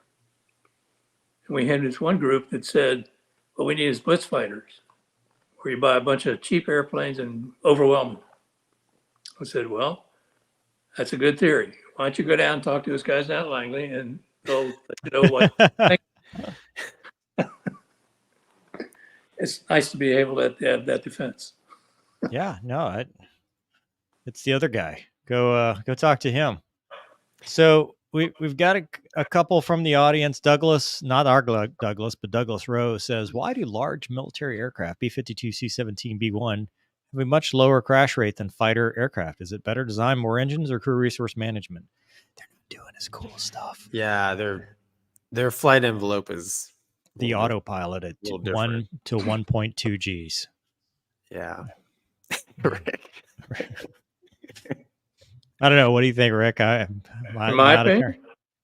And we had this one group that said, what we need is blitz fighters, where you buy a bunch of cheap airplanes and overwhelm them. I said, well, that's a good theory. Why don't you go down and talk to those guys down at Langley and So you know what? It's nice to be able to have that defense. Yeah, no, it's the other guy. Go talk to him. So we've got a couple from the audience. Douglas, not our Douglas, but Douglas Rose says, why do large military aircraft, B-52, C-17, B-1, have a much lower crash rate than fighter aircraft? Is it better design, more engines, or crew resource management? They're not doing as cool stuff. Yeah, their flight envelope is the autopilot at 1 to 1.2 Gs. Yeah. I don't know. What do you think, Rick? In my opinion,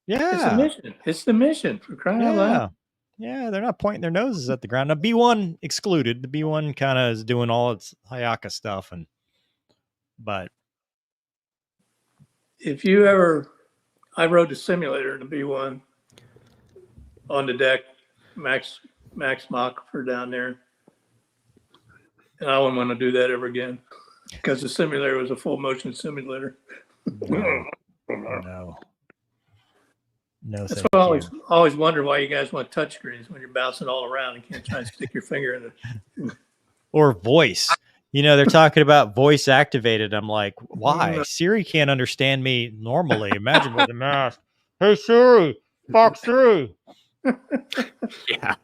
yeah, it's the mission for crying out loud. Yeah, they're not pointing their noses at the ground. Now, B1 excluded. The B1 kind of is doing all its Hayaka stuff, but if you I rode a simulator in the B1 on the deck, Max Mach for down there, and I wouldn't want to do that ever again because the simulator was a full motion simulator. No. That's why I always wonder why you guys want touchscreens when you're bouncing all around and can't try and stick your finger in it. Or voice. They're talking about voice activated. I'm like, why? Siri can't understand me normally. Imagine with the mask. Hey Siri, Fox 3. Yeah.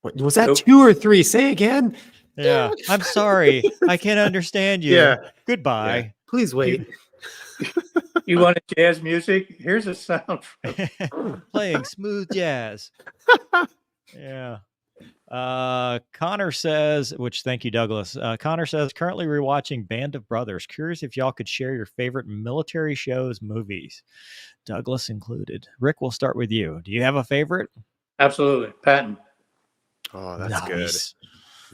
Was that 2 or 3? Say again. Yeah. I'm sorry. I can't understand you. Yeah. Goodbye. Yeah. Please wait. You want jazz music? Here's a sound. Playing smooth jazz. Yeah. Connor says, which thank you, Douglas. Connor says, currently rewatching Band of Brothers. Curious if y'all could share your favorite military shows, movies, Douglas included. Rick, we'll start with you. Do you have a favorite? Absolutely. Patton. Oh, that's good.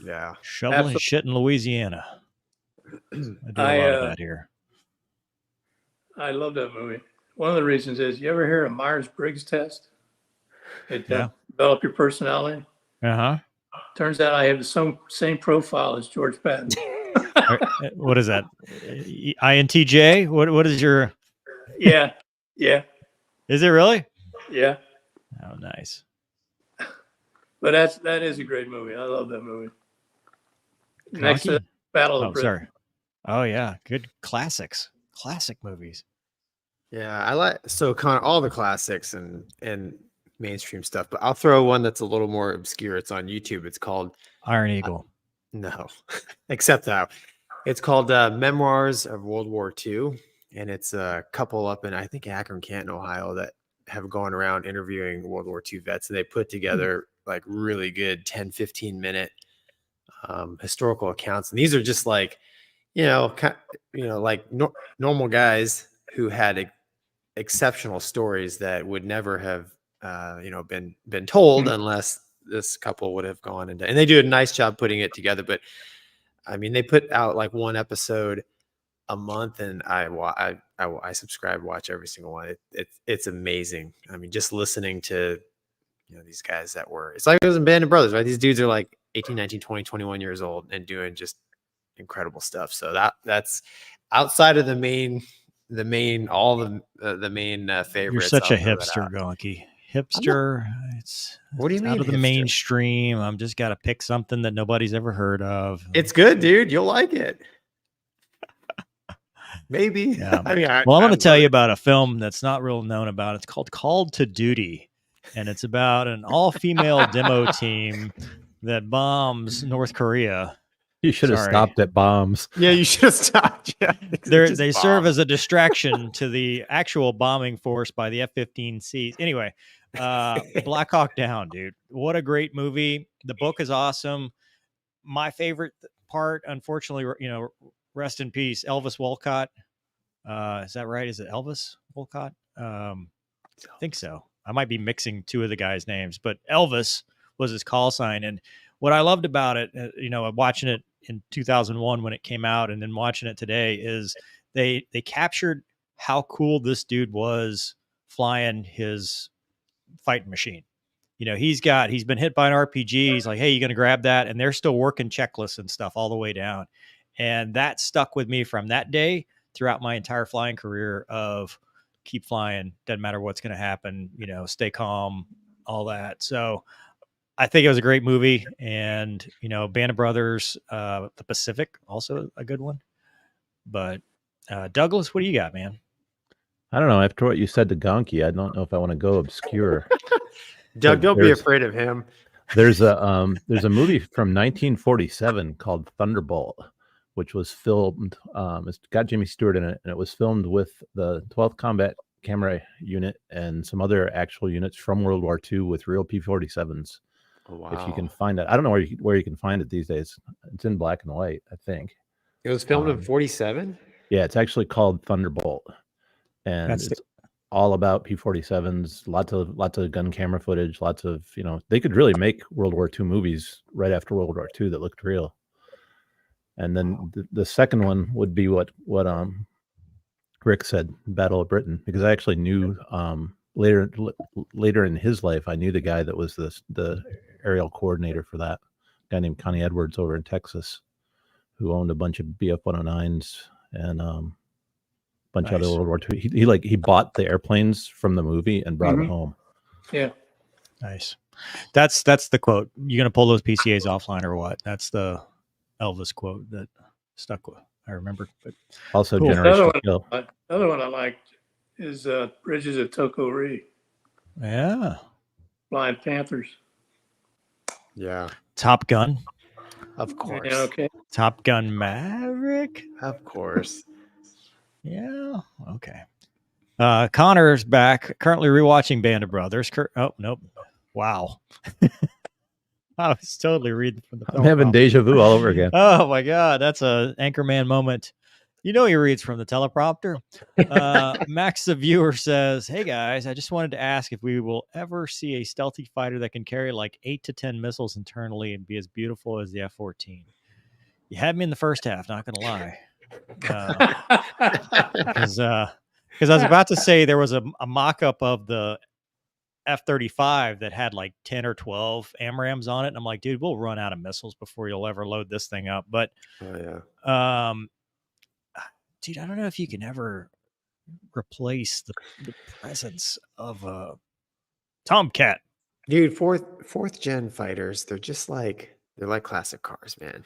Yeah. Shoveling shit in Louisiana. I do a lot of that here. I love that movie. One of the reasons is, you ever hear of Myers-Briggs test? It develop your personality. Uh-huh. Turns out I have the same profile as George Patton. What is that? INTJ? What is your... Yeah. Is it really? Yeah. Oh, nice. But that is a great movie. I love that movie. Next to Battle of Britain. Sorry. Oh yeah, good classics. Classic movies. Yeah, I like kind of all the classics and mainstream stuff, but I'll throw one that's a little more obscure. It's on YouTube. It's called Iron Eagle. No, except that it's called Memoirs of World War II, and it's a couple up in I think Akron, Canton, Ohio that have gone around interviewing World War II vets, and they put together like really good 10-15 minute historical accounts, and these are just like like normal guys who had exceptional stories that would never have been told unless this couple would have gone into, and they do a nice job putting it together. But I mean, they put out like one episode a month, and I subscribe, watch every single one. It's amazing. I mean, just listening to these guys it's like it was in Band of Brothers, right? These dudes are like 18, 19, 20, 21 years old and doing just incredible stuff. So that's outside of the main favorites. You're such a hipster, Gonky. Hipster. It's what do you mean out of the hipster? Mainstream? I'm just got to pick something that nobody's ever heard of. It's good, dude. You'll like it. Maybe. Yeah. I mean, I'm going to tell you about a film that's not real known about. It's called Called to Duty, and it's about an all-female demo team that bombs North Korea. You should have stopped at bombs. Yeah, you should have stopped. Yeah, they serve as a distraction to the actual bombing force by the F-15Cs. Anyway, Black Hawk Down, dude. What a great movie. The book is awesome. My favorite part, unfortunately, rest in peace, Elvis Wolcott. Is that right? Is it Elvis Wolcott? I think so. I might be mixing two of the guys' names, but Elvis was his call sign. And what I loved about it, watching it in 2001 when it came out, and then watching it today, is they captured how cool this dude was flying his fighting machine. He's been hit by an RPG. He's like, hey, you going to grab that? And they're still working checklists and stuff all the way down. And that stuck with me from that day throughout my entire flying career of, keep flying. Doesn't matter what's going to happen, stay calm, all that. So I think it was a great movie. And, Band of Brothers, The Pacific, also a good one. But Douglas, what do you got, man? I don't know. After what you said to Gonky, I don't know if I want to go obscure. Doug, don't be afraid of him. There's a movie from 1947 called Thunderbolt, which was filmed. It's got Jimmy Stewart in it, and it was filmed with the 12th Combat Camera Unit and some other actual units from World War II with real P-47s. Oh, wow. If you can find it, I don't know where you can find it these days. It's in black and white, I think. It was filmed in 47. Yeah, it's actually called Thunderbolt, and it's all about P-47s. Lots of gun camera footage. Lots of they could really make World War II movies right after World War II that looked real. And then the second one would be what Rick said, Battle of Britain, because I actually knew later in his life, I knew the guy that was the aerial coordinator for that, guy named Connie Edwards over in Texas, who owned a bunch of BF-109s and bunch of other World War II. He bought the airplanes from the movie and brought them home. Yeah. Nice. That's the quote. You gonna pull those PCAs offline or what? That's the Elvis quote that stuck with. I remember. But also, cool. Generation Kill. Another one I liked is Bridges of Toko-Ri. Yeah. Flying Panthers. Yeah. Top Gun. Of course. Yeah, okay. Top Gun Maverick. Of course. Yeah. Okay. Connor's back. Currently rewatching Band of Brothers. Oh, nope. Wow. I was totally reading from the I'm having deja vu all over again. Oh my God. That's a Anchorman moment. He reads from the teleprompter. Max the viewer says, "Hey guys, I just wanted to ask if we will ever see a stealthy fighter that can carry like 8 to 10 missiles internally and be as beautiful as the F-14. You had me in the first half, not gonna lie. Because I was about to say there was a mock-up of the F35 that had like 10 or 12 AMRAAMs on it, and I'm like, dude, we'll run out of missiles before you'll ever load this thing up. But dude, I don't know if you can ever replace the presence of a Tomcat. Dude, fourth gen fighters, they're like classic cars, man.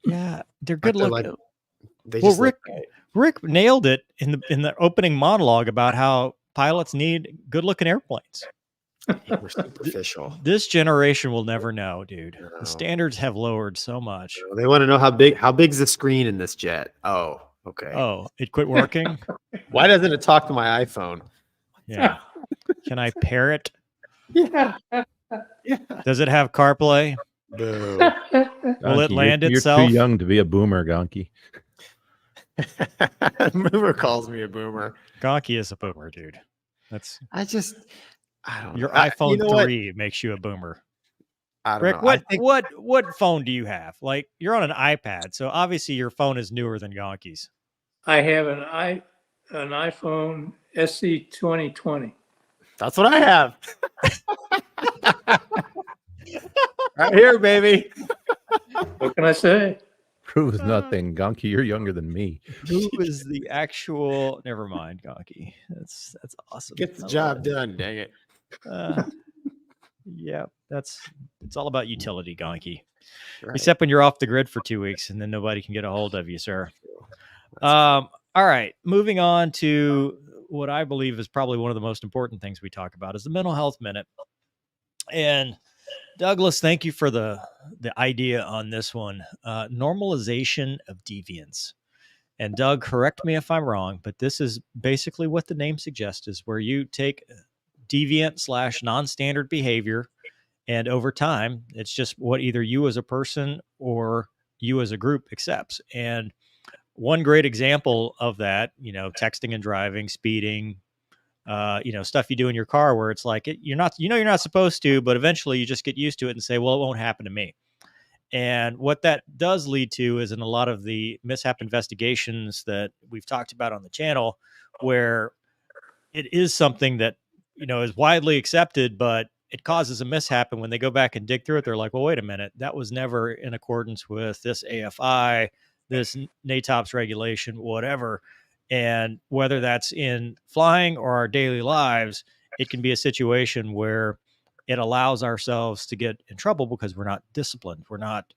Yeah, they're good looking. Rick nailed it in the opening monologue about how pilots need good looking airplanes. We're superficial. This generation will never know, dude. No. The standards have lowered so much. They want to know how big's the screen in this jet. Oh, okay. Oh, it quit working. Why doesn't it talk to my iPhone? Yeah. Can I pair it? Yeah. Does it have CarPlay? Boo. Will it land itself? You're too young to be a boomer, Gonky. Boomer calls me a boomer. Gonky is a boomer, dude. I don't know. Your iPhone 3 makes you a boomer. I don't Rick, know. what phone do you have? Like, you're on an iPad, so obviously your phone is newer than Gonky's. I have an iPhone SE 2020. That's what I have. Right here, baby. What can I say? Proves nothing. Gonky, you're younger than me. Who is the actual? Never mind, Gonky. That's awesome. Get the job done. Dang it. Yeah, it's all about utility, Gonky. Right. Except when you're off the grid for 2 weeks and then nobody can get a hold of you, sir. All right, moving on to what I believe is probably one of the most important things we talk about is the mental health minute. And Douglas, thank you for the idea on this one. Normalization of deviance. And Doug, correct me if I'm wrong, but this is basically what the name suggests, is where you take deviant / non-standard behavior, and over time, it's just what either you as a person or you as a group accepts. And one great example of that, texting and driving, speeding, stuff you do in your car where it's like, you're not supposed to, but eventually you just get used to it and say, well, it won't happen to me. And what that does lead to is in a lot of the mishap investigations that we've talked about on the channel, where it is something that, is widely accepted, but it causes a mishap. And when they go back and dig through it, they're like, well, wait a minute, that was never in accordance with this AFI, this NATOPS regulation, whatever. And whether that's in flying or our daily lives, it can be a situation where it allows ourselves to get in trouble because we're not disciplined. We're not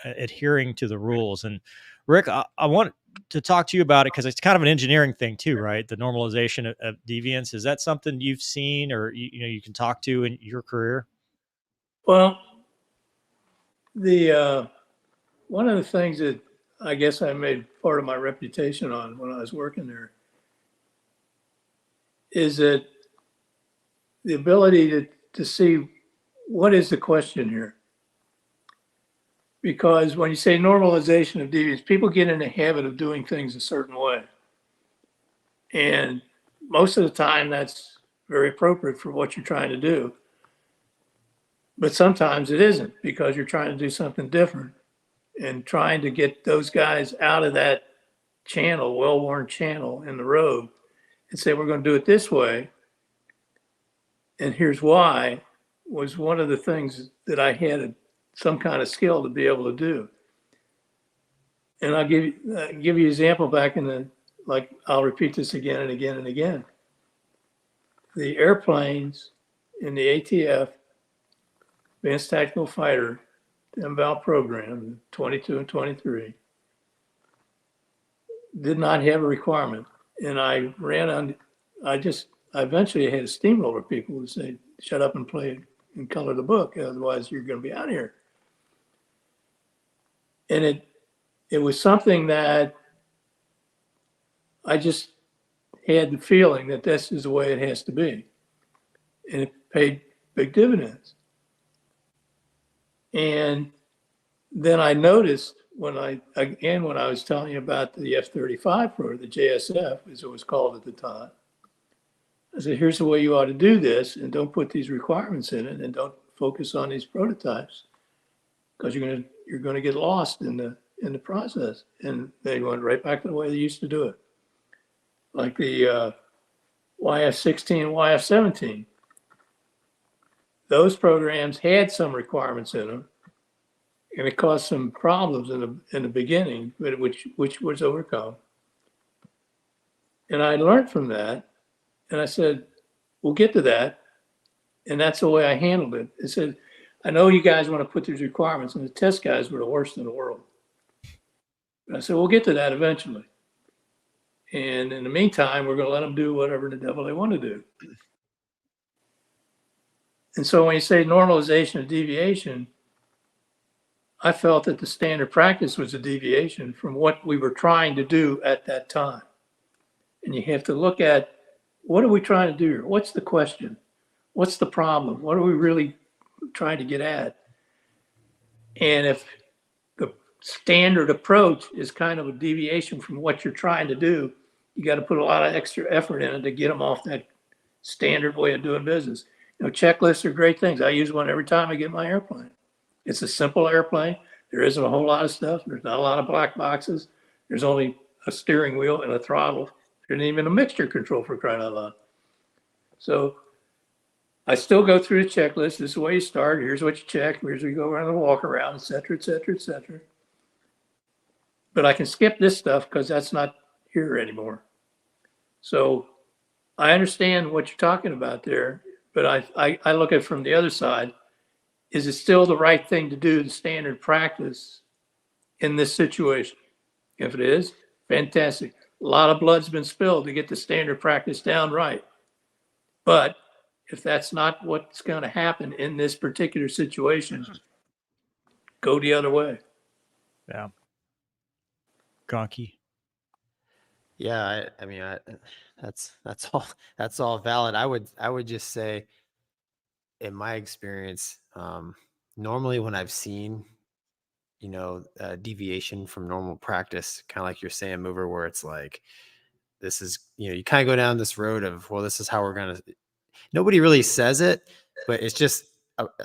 adhering to the rules. And Rick, I want to talk to you about it because it's kind of an engineering thing too, right? The normalization of deviance. Is that something you've seen or you can talk to in your career? Well, the one of the things that I guess I made part of my reputation on when I was working there is that the ability to see what is the question here. Because when you say normalization of deviance, people get in the habit of doing things a certain way. And most of the time, that's very appropriate for what you're trying to do. But sometimes it isn't because you're trying to do something different and trying to get those guys out of that channel, well-worn channel in the road and say, we're going to do it this way. And here's why was one of the things that I had some kind of skill to be able to do. And I'll give you an example back in the, like, I'll repeat this again and again and again. The airplanes in the ATF, Advanced Tactical Fighter, Abell program, 22 and 23, did not have a requirement. And I ran on, I eventually had to steamroller people who say, shut up and play and color the book, otherwise you're going to be out here. And it was something that I just had the feeling that this is the way it has to be. And it paid big dividends. And then I noticed when I was telling you about the F35 program, the JSF, as it was called at the time, I said, here's the way you ought to do this, and don't put these requirements in it, and don't focus on these prototypes, because you're gonna get lost in the process. And they went right back to the way they used to do it, like the YF-16 and YF-17. Those programs had some requirements in them, and it caused some problems in the beginning, but which was overcome. And I learned from that, and I said, we'll get to that. And that's the way I handled it. I said, I know you guys want to put these requirements, and the test guys were the worst in the world. But I said, we'll get to that eventually. And in the meantime, we're going to let them do whatever the devil they want to do. And so when you say normalization of deviation, I felt that the standard practice was a deviation from what we were trying to do at that time. And you have to look at, what are we trying to do here? What's the question? What's the problem? What are we really trying to get at? And if the standard approach is kind of a deviation from what you're trying to do, you got to put a lot of extra effort in it to get them off that standard way of doing business. Checklists are great things. I use one every time I get my airplane. It's a simple airplane. There isn't a whole lot of stuff. There's not a lot of black boxes. There's only a steering wheel and a throttle. There isn't even a mixture control, for crying out loud. So I still go through the checklist. This is the way you start. Here's what you check. Here's where you go around the walk around, et cetera, et cetera, et cetera. But I can skip this stuff because that's not here anymore. So I understand what you're talking about there, but I look at it from the other side. Is it still the right thing to do, the standard practice in this situation? If it is, fantastic. A lot of blood's been spilled to get the standard practice down right. But if that's not what's going to happen in this particular situation, go the other way. Yeah. Gonky. Yeah, I mean, that's all valid. I would just say, in my experience, normally when I've seen, deviation from normal practice, kind of like you're saying, Mover, where it's like, this is, you kind of go down this road of, well, this is how we're going to, nobody really says it, but it's just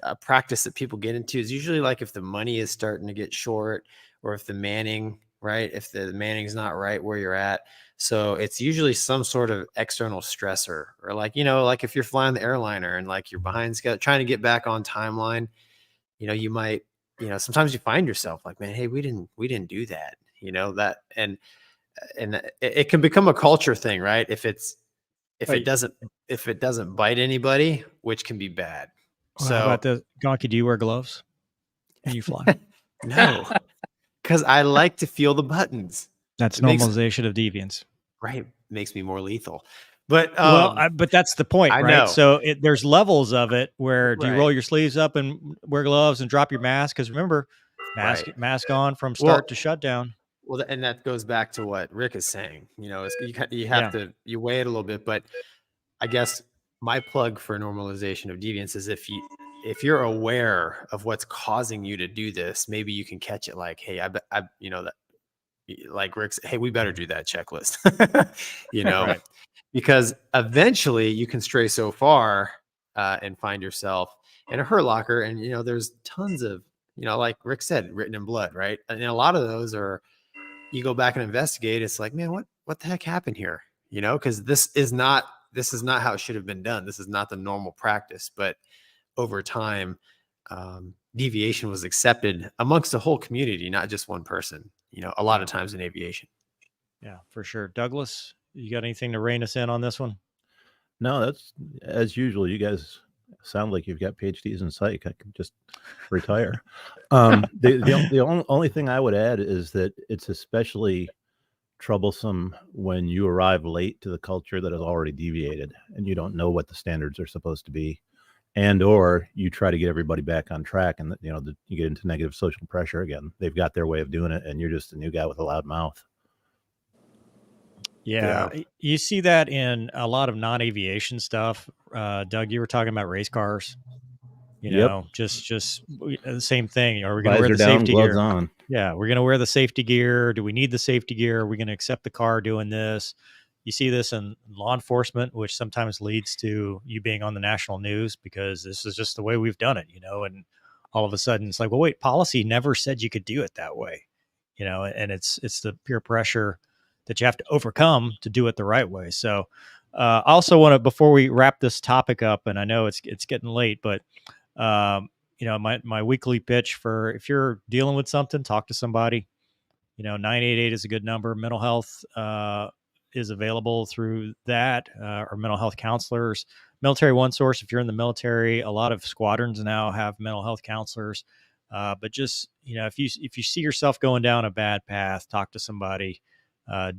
a practice that people get into. Is usually like if the money is starting to get short, or if the manning, right? If the manning's not right where you're at. So it's usually some sort of external stressor, or like, like if you're flying the airliner and like you're behind schedule, trying to get back on timeline, you might, sometimes you find yourself like, man, hey, we didn't do that, that. And and it can become a culture thing, right? If Right. it doesn't bite anybody, which can be bad. Well, So how about the Gonky? Do you wear gloves when you fly? no, because I like to feel the buttons. That's It makes normalization of deviance. right makes me more lethal. But But that's the point, I right? know. So there's levels of it where do you Right. roll your sleeves up and wear gloves and drop your mask? Because remember, mask on from start to shutdown. Well, and that goes back to what Rick is saying. You know, you Yeah. have to weigh it a little bit. But I guess my plug for normalization of deviance is if you're aware of what's causing you to do this, maybe you can catch it. Like, hey, I you know that, like Rick's, hey, we better do that checklist. You know, Right. because eventually you can stray so far and find yourself in a hurt locker, and you know, there's tons of, you know, like Rick said, written in blood, right? And a lot of those are, you go back and investigate, it's like, man, what the heck happened here? You know, because this is not how it should have been done. This is not the normal practice. But over time, deviation was accepted amongst the whole community, not just one person. You know, a lot of times in aviation. Yeah, for sure. Douglas, you got anything to rein us in on this one? No, that's as usual. You guys sound like you've got PhDs in psych. I could just retire. The only thing I would add is that it's especially troublesome when you arrive late to the culture that has already deviated and you don't know what the standards are supposed to be, and or you try to get everybody back on track, and you know you get into negative social pressure again. They've got their way of doing it, and you're just a new guy with a loud mouth. Yeah, you see that in a lot of non-aviation stuff. Doug, you were talking about race cars. You know, just the same thing. Are we going to wear the safety gear? On. Yeah, we're going to wear the safety gear. Do we need the safety gear? Are we going to accept the car doing this? You see this in law enforcement, which sometimes leads to you being on the national news because this is just the way we've done it, you know, and all of a sudden it's like, well, wait, policy never said you could do it that way, you know, and it's the peer pressure that you have to overcome to do it the right way. So I also want to, before we wrap this topic up, and I know it's getting late, but you know, my weekly pitch for if you're dealing with something, talk to somebody. You know, 988 is a good number. Mental health is available through that, or mental health counselors. Military One Source, if you're in the military, a lot of squadrons now have mental health counselors. But just, you know, if you see yourself going down a bad path, talk to somebody.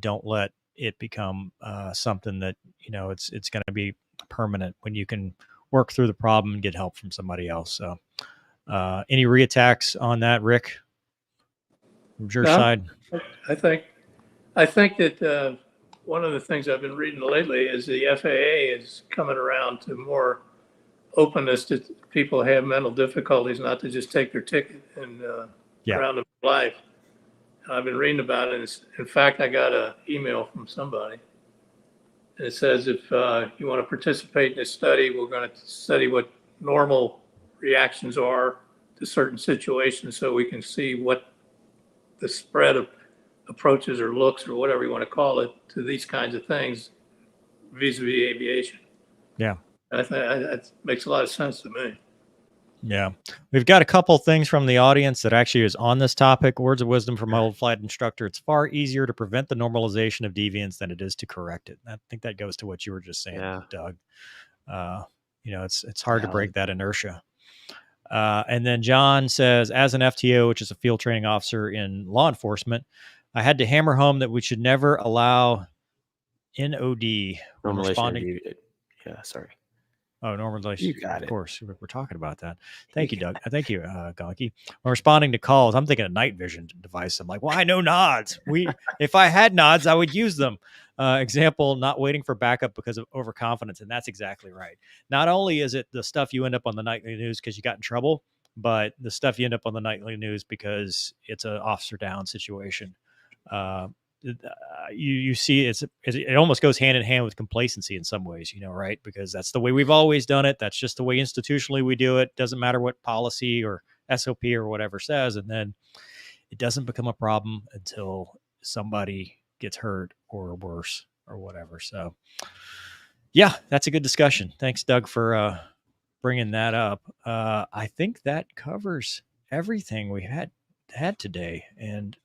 Don't let it become something that, you know, it's going to be permanent when you can work through the problem and get help from somebody else. So any reattacks on that, Rick, from your side? I think that one of the things I've been reading lately is the FAA is coming around to more openness to people who have mental difficulties, not to just take their ticket and around them life. I've been reading about it. In fact, I got an email from somebody. And it says, if you want to participate in this study, we're going to study what normal reactions are to certain situations so we can see what the spread of approaches or looks or whatever you want to call it to these kinds of things vis-a-vis aviation. Yeah. I think that makes a lot of sense to me. Yeah. We've got a couple things from the audience that actually is on this topic. Words of wisdom from my old flight instructor. It's far easier to prevent the normalization of deviance than it is to correct it. I think that goes to what you were just saying, Doug. You know, it's hard to break that inertia. And then John says, as an FTO, which is a field training officer in law enforcement, I had to hammer home that we should never allow NOD when responding. Yeah, sorry. Oh, normalization. You got it. Of course, we're talking about that. Thank you, Doug. Thank you, Gonky. When responding to calls, I'm thinking a night vision device. I'm like, well, I know nods. If I had nods, I would use them. Example, not waiting for backup because of overconfidence. And that's exactly right. Not only is it the stuff you end up on the nightly news because you got in trouble, but the stuff you end up on the nightly news because it's an officer down situation. You see it almost goes hand in hand with complacency in some ways, you know, right? Because that's the way we've always done it. That's just the way institutionally we do it. Doesn't matter what policy or SOP or whatever says. And then it doesn't become a problem until somebody gets hurt or worse or whatever. So yeah, that's a good discussion. Thanks, Doug, for bringing that up. I think that covers everything we had today. And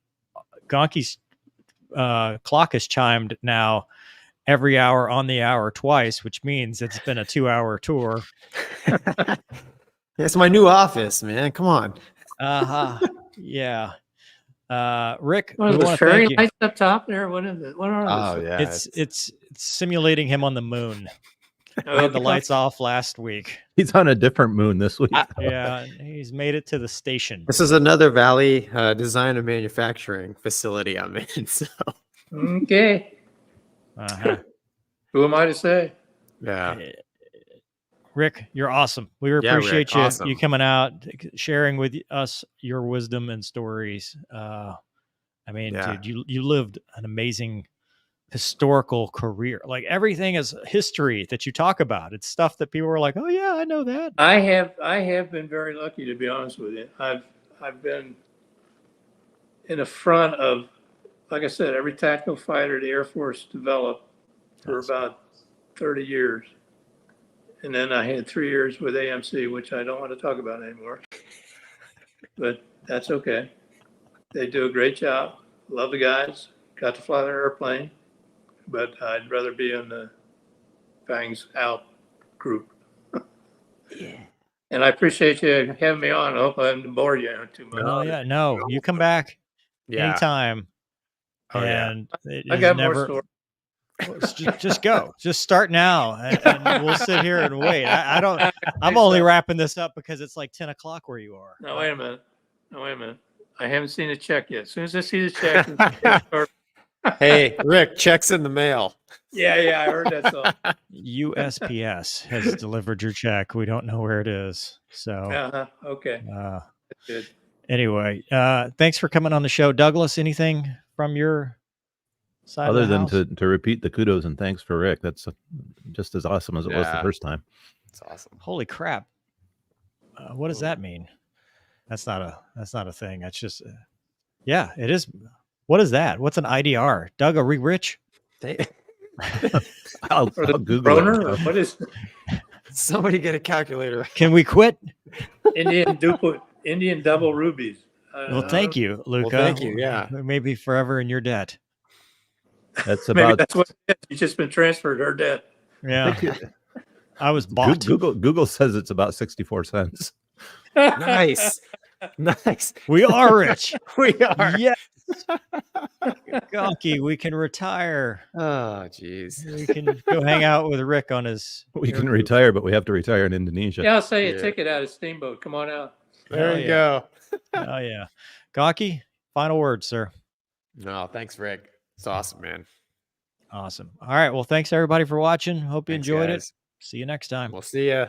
Gonky's clock has chimed now every hour on the hour twice, which means it's been a 2-hour tour. It's my new office, man. Come on. Yeah. Rick, What we are the want to fairy thank you. lights up top there? What is it? What are Oh those? yeah. It's simulating him on the moon. Oh, We had the lights off last week. He's on a different moon this week. Yeah, he's made it to the station. This is another Valley Design and Manufacturing facility I'm in. So Okay. Who am I to say? yeah. Rick, you're awesome. We Yeah, appreciate Rick, you awesome. you coming out, sharing with us your wisdom and stories. I mean, Yeah. dude, you lived an amazing historical career. Like everything is history that you talk about. It's stuff that people are like, "Oh yeah, I know that." I have been very lucky, to be honest with you. I've been in the front of, like I said, every tactical fighter the Air Force developed for about 30 years. And then I had 3 years with AMC, which I don't want to talk about anymore. But that's okay. They do a great job. Love the guys. Got to fly their airplane. But I'd rather be in the Fangs Out group. Yeah. And I appreciate you having me on. I hope I haven't bored you too much. Oh yeah, no, you come back Yeah. anytime. Oh, yeah. And it I is got never. more stories. Just go. Just start now, and we'll sit here and wait. I don't. I'm only wrapping this up because it's like 10 o'clock where you are. No, wait a minute. I haven't seen the check yet. As soon as I see the check. Hey, Rick, checks in the mail. Yeah, I heard that song. USPS has delivered your check. We don't know where it is. So, Okay. Good. Anyway, thanks for coming on the show, Douglas. Anything from your side Other of the than house? to repeat the kudos and thanks for Rick. That's just as awesome as it was the Yeah. first time. It's awesome. Holy crap! What does that mean? That's not a thing. That's just yeah, it is. What is that? What's an IDR? Doug, are we rich? I'll Or the Google Broner, or it. what is Somebody get a calculator. Can we quit? Indian double rubies? Well, thank you, Luca. Well, thank you. Yeah. We may be forever in your debt. That's Maybe about that's what it is. You've just been transferred her debt. Yeah, I was bought. Google says it's about 64 cents. Nice. Nice. We are rich. We are. Yes. Gonky, we can retire. Oh, jeez. We can go hang out with Rick on his. We can retire, but we have to retire in Indonesia. Yeah, I'll sell you a Yeah. ticket out of Steamboat. Come on out. There Oh, you yeah. go. Oh yeah, Gonky. Final words, sir. No, thanks, Rick. It's awesome, man. Awesome. All right. Well, thanks everybody for watching. Hope you Thanks, enjoyed guys. it. See you next time. We'll see ya.